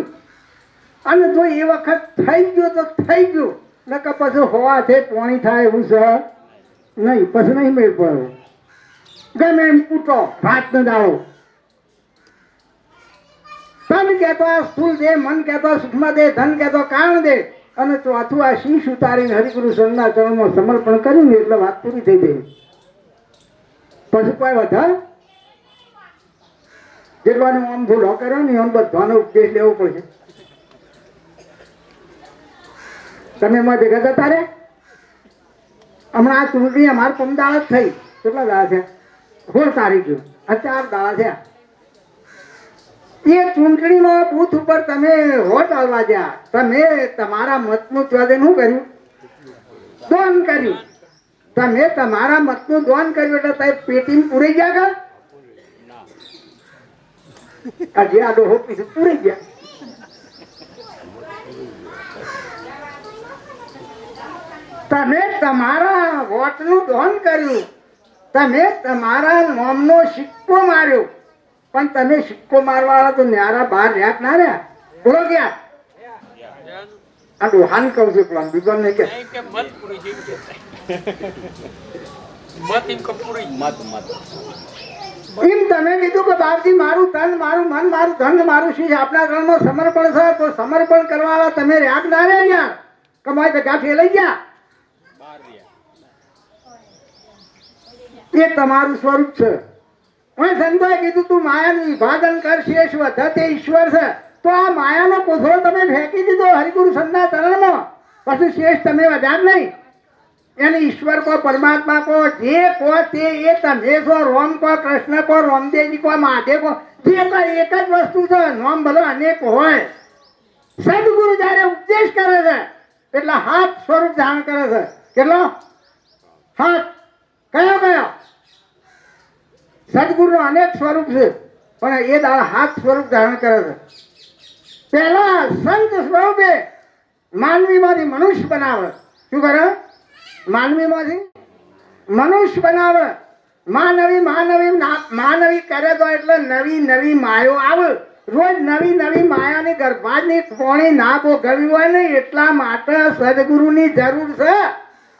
અને જો એ વખત થઈ ગયો તો થઈ ગયું, નકર પછી હોવા છે પોણી થાય એવું છે નહીં, પછી નહીં મેળ પડે. ગમે એમ કૂટો ભાત ન દાડો, તન કહેતો સ્થૂલ દે, મન કહેતો સૂક્ષ્મ દે, ધન કહેતો કારણ દે, અને ચોથું આ શીશ ઉતારીને હરિગુરુ સંતના ચરણમાં સમર્પણ કર્યું ને એટલે વાત પૂરી થઈ ગઈ. પછી કોઈ વધારે જેટલાને આમ ભૂલો કર્યો ને એમ બધાનો ઉપદેશ લેવો પડશે. તમે એમાં ભેગા જતા રે. હમણાં આ ચૂંટણી અમારે પમદાળ જ થઈ, કેટલા દાડા છે? 16 તારીખે આ 4 દાડા થયા. એ ચૂંટણીમાં બૂથ ઉપર તમે વોટ આલવા ગયા, તમે તમારા મતનું ચોદન શું કર્યું? દાન કર્યું. તમે તમારા મતનું દાન કર્યું એટલે તમે પેટીમાં પૂરી ગયા કા? આજે આ ડોહો પીછું પૂરી ગયા. તમે તમારા વોટનું દાન કર્યું, તમે તમારા નામનો સિક્કો માર્યો, પણ તમે સિક્કો મારવાળા તો ન્યારા બહાર રહ્યા ના રહ્યા? બોલો ક્યાં? આ ડોહાન કહું છું, પણ બીજો નહીં કે એમ તમે કીધું કે બાપજી મારું તન, મારું મન, મારું ધન, મારું શીશ આપણા ઘરમાં સમર્પણ છે, તો સમર્પણ કરવા તમે રહ્યા ના રહ્યા યાર? કમાઈ ભેગા ફેલાઈ ગયા. એ તમારું સ્વરૂપ છે. હું સંતોએ કીધું તું માયાનું વિભાજન કર, શેષ વધે તે ઈશ્વર છે. તો આ માયાનો કોથળો તમે ફેંકી દીધો હરિગુરુ સંતના ચરણમાં, પછી શેષ તમે વધ્યા નહીં. એને ઈશ્વર કો, પરમાત્મા કો, જે કો તે એ તમે છો. રોમ કો, કૃષ્ણ કો, રામદેવજી કો, મહાદેવ કો, જે એક જ વસ્તુ છે. નામ ભલે અનેક હોય. સદગુરુ જયારે ઉપદેશ કરે છે એટલે હાથ સ્વરૂપ ધારણ કરે છે. કેટલો હાથ? કયો કયો? સદગુરુ અનેક સ્વરૂપ છે, પણ એ દાળ હાથ સ્વરૂપ ધારણ કરે છે. પહેલા સંત સ્વરૂપે માનવીમાંથી મનુષ્ય બનાવે. શું કરે? માનવીમાંથી મનુષ્ય બનાવે. માનવી માનવી માનવી કરે તો એટલે નવી નવી માયો આવે. રોજ નવી નવી માયાની ગર્ભાની પોણી ના ભોગવવી હોય ને, એટલા માટે સદગુરુની જરૂર છે.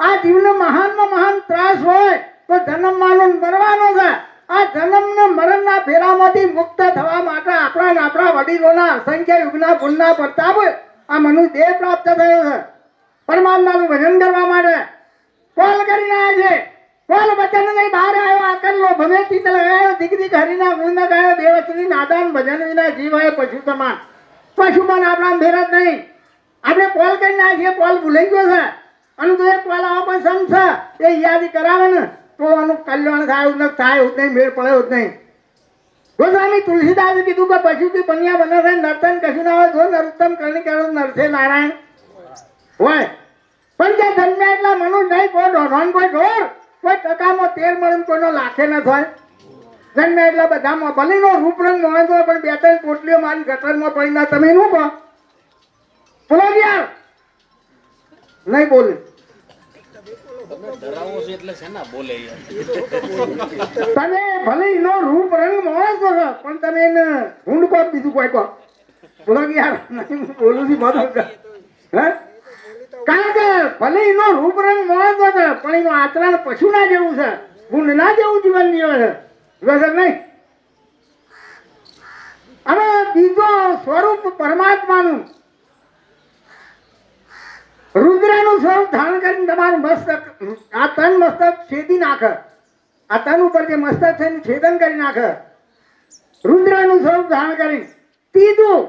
આ જીવનો મહાનમાં મહાન ત્રાસ હોય તો જન્મવાનો મરવાનો છે. આ જન્મ ને મરણના ફેરામાંથી મુક્ત થવા માટે આપણા વડીલોના અસંખ્ય યુગના પુણ્યના પ્રતાપ આ મનુષ્ય દેહ પ્રાપ્ત થયો છે. પરમાત્માનું ભજન કરવા માટે કોલ કરીને આવ્યા છે. કોલ વચન નહીં બહાર આવ્યો. આકરલો ભમે ચિત્ત લગાયો, દિગ હરિના ગુણ ન ગાયો, બેવચની નાદાન ભજન વિના જીવ હોય પશુ સમાન. પશુમાં આપણા ફેરત નહીં. આપણે કોલ કરીને આવ્યા છીએ, કોલ ભૂલાઈ ગયો છે. અને તો એક કોલ આવો પણ સંત છે, એ યાદી કરાવે ને તો આનું કલ્યાણ થાય જ નહીં, મેળ પડે જ નહીં. ગોસ્વામી તુલસીદાસે કીધું કે પશુથી બન્યા બને છે, નર્તન કશું ના હોય. જો નરોત્તમ કરણી કરો નરસે નારાયણ હોય. પણ ત્યાં જન્મ્યા એટલા મનુષ્ય નહીં, કોઈ ઢોર કોઈ ઢોર, કોઈ ટકામાં 13 મળે કોઈનો લાખે ન થાય. જન્મ્યા એટલા બધામાં ભલેનો રૂપરંગ મળે તો પણ 2-3 પોટલીઓ મારી ગટરમાં પડી ના. તમે શું કહો? બોલો યાર. નહીં બોલે. તમે ભલે એનો રૂપ રંગ માણસ છો, પણ તમે એને ઊંડ કહો, બીજું કોઈ કહો. બોલો યાર. નહીં બોલું છું બધું. હે? કારણ કે ભલે એનો રૂપ રંગ માણસ છે, પણ એનું આચરણ પશુના જેવું છે, ગુંડના જેવું જીવન જીવે છે. બરાબર નહીં? હવે બીજો સ્વરૂપ પરમાત્માનું, રુદ્રનું સ્વરૂપ ધારણ કરીને તમારું મસ્તક, આ તન મસ્તક છેદી નાખે. આ તન ઉપર જે મસ્તક છે એનું છેદન કરી નાખે. રુદ્રનું સ્વરૂપ ધારણ કરી. ત્રીજું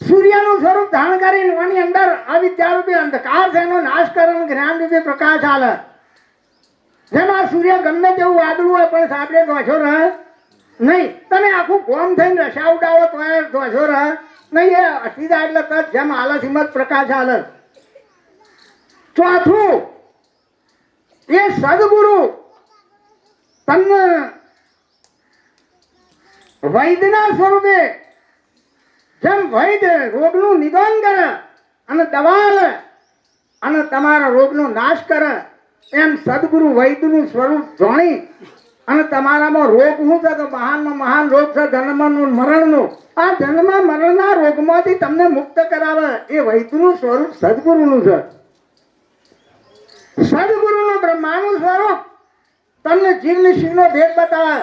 સૂર્યનું સ્વરૂપ ધારણ કરીને એની અંદર અવિદ્યા રૂપી અંધકાર છે એનો નાશ કરવાનો જ્ઞાન રૂપે પ્રકાશ આલે. જેમાં સૂર્ય ગમે તેવું વાદળું હોય પણ સાપડે ધોશો રહે નહીં. તમે આખું ગોમ થઈને રસા ઉડાવો તો ધોશો રહે નહીં. એ અસીદા એટલે તરત જેમ હાલે હિંમત પ્રકાશ હાલે. ચોથું એ સદગુરુ તમને વૈદ્યના સ્વરૂપે જેમ વૈદ્ય રોગનું નિદાન કરે અને દવા લે અને તમારા રોગનો નાશ કરે, એમ સદગુરુ વૈદ્યનું સ્વરૂપ જાણી અને તમારામાં રોગ શું છે તો મહાનમાં મહાન રોગ છે જન્મનું મરણનું. આ જન્મ મરણના રોગમાંથી તમને મુક્ત કરાવે એ વૈદ્યનું સ્વરૂપ સદગુરુનું છે. સદગુરુનું બ્રહ્માનું સ્વરૂપ તમને જીવની શિવનો ભેદ બતાવે.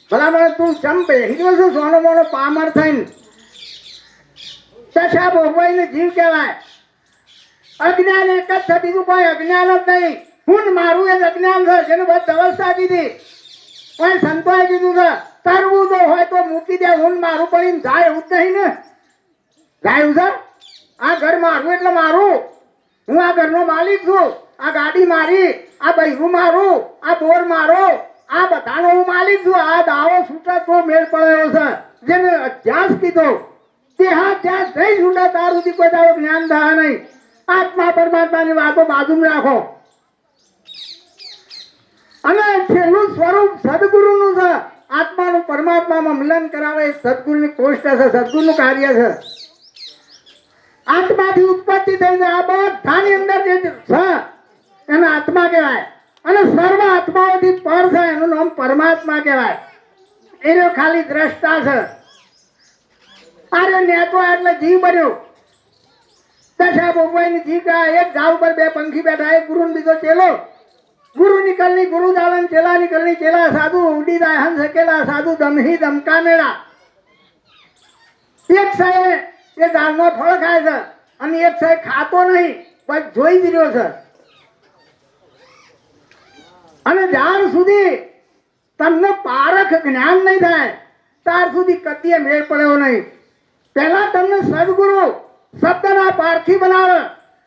ભલામણ તું ચમ બેસી ગયો છું સોનો મોનો પામર થઈને, તથા ભોગવાઈને જીવ કહેવાય. અજ્ઞાન એક જ છે, બીજું કોઈ અજ્ઞાન જ નહીં. હું મારું એક અજ્ઞાન છે જેને બધી અવસ્થા કીધી. પણ સંતોએ કીધું છે તરવું તો હોય તો મૂકી દે, હું મારું પડીને જાય એવું જ નહીં ને. જાય એવું છે? આ ઘર મારું એટલે મારું, હું આ ઘરનો માલિક છું, આ ગાડી મારી, આ બૈરું મારું, આ બોર મારો, આ બધાનો હું માલિક છું. આ દાવો છૂટા તો મેળ પડેલો છે. જેને અધ્યાસ કીધો તે હા ત્યાં જઈ છૂટા તાર સુધી કોઈ દાડો જ્ઞાન થાય નહીં. આત્મા પરમાત્માની વાતો બાજુમાં રાખો. અને છેલ્લું સ્વરૂપ સદગુરુનું છે. આત્માનું પરમાત્મામાં મિલન કરાવે એ સદગુરુની કોષ્ટ છે, સદગુરુનું કાર્ય છે. આત્માથી ઉત્પત્તિ થઈને આ બધાની અંદર જે છે એને આત્મા કહેવાય. અને સર્વ આત્માઓથી પર છે એનું નામ પરમાત્મા કહેવાય. એ ખાલી દ્રષ્ટા છે. આરે નેતો એટલે જીવ બન્યો. દશા ભોગવાઈની જીકા એક ઝાડ ઉપર બે પંખી બેઠા, એક ગુરુ બીજો ચેલો. ગુરુ નિકલની ગુરુ દાલન, ચેલા નિકલની ચેલા. સાધુ ઉડી જાય હંસ સકેલા, સાધુ દમહી દમકા મેળા. એક સાહેબ એ ઝાડનો ફળ ખાય છે અને એક સાહેબ ખાતો નહીં, બસ જોઈ જ રહ્યો છે. અને જ્યાર સુધી તમને પારખ જ્ઞાન નહીં થાય ત્યાર સુધી કદીએ મેળ પડ્યો નહીં. પહેલા તમને સદગુરુ શબ્દના પારખી બનાવે,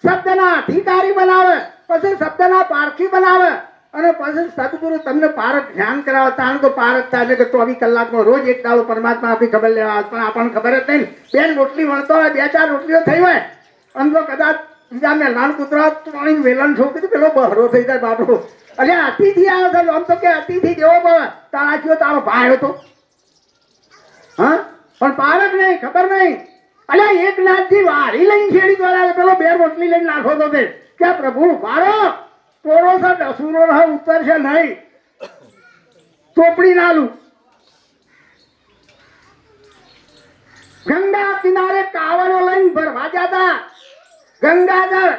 શબ્દના અધિકારી બનાવે, પછી શબ્દના પારખી બનાવે અને પછી સદગુરુ તમને પારખ ધ્યાન કરાવે. તાણ તો પારખ થાય કે 24 કલાકમાં રોજ એક દાડો પરમાત્મા આપણી ખબર લેવા. પણ આપણને ખબર જ નહીં. બેન રોટલી વણતો હોય, 2-4 રોટલીઓ થઈ હોય આમ તો કદાચ બીજા મેં નાન કૂતરા પાણી વેલણ છોકરી પેલો બહરો થઈ જાય બાપડો. અરે અતિથિ આવ્યો છે આમ તો કે અતિથિ દેવો પડે. તારા તારો ભાઈ હતો હા, પણ પારખ નહીં, ખબર નહીં. અલ્યા એક નાથજી વાળી લઈને છેડી દ્વારા પેલો 2 રોટલી લઈને નાખો તો તે કે પ્રભુ મારો પોરો છે, ડસુરો રહે, ઉતરશે નહીં, ચોપડી નાલું. ગંગા કિનારે કાવડો લઈને ભરવા જતા. ગંગાજળ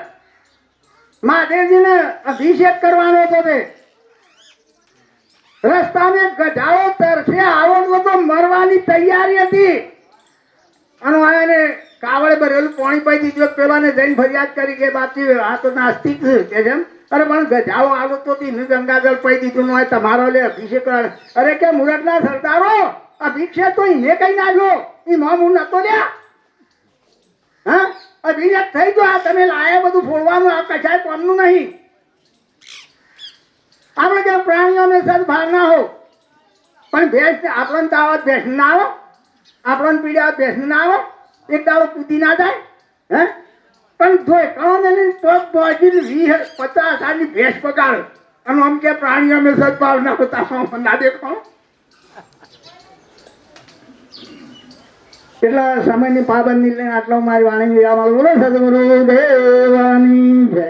મહાદેવજીને અભિષેક કરવાનો હતો તે. રસ્તાને ગધાડો તરફે આવડતો તો મરવાની તૈયારી હતી. અને આને કાવડે ભરેલું પાણી પાઈ દીધું. પેલાને જઈને ફરિયાદ કરી કે બાપજી આ તો નાસ્તિક છે જેમ. અરે પણ ગજાઓ આવડતો ગંગાજળ પાઈ દીધું ન હોય તમારો લે અભિષેક. અરે કે મુરતના સરદારો અભિષેક તો એને કઈ નાખ્યો, એ મોં હું નતો લ્યા. હા, અભિષેક થઈ ગયો. આ તમે લાયા બધું ફોડવાનું, આ કશાય કોમનું નહીં. આપણે કે પ્રાણીઓને સદભાવ ના હો, પણ ભેંસ આપણને તો આવત ભેંસ ના આવે, આપણને પીડા ભેંસ ના આવે. એક દાડો કૂદી ના જાય હે. પણ જોઈ કણો ને તો 20-50 સાલની ભેંસ પકાડે અને આમ કે પ્રાણીઓને સદભાવ ના હોતા ના દેખો. એટલા સમયની પાબંદી લઈને આટલો મારી વાણી બોલો સદગુરુ દેવાની જય.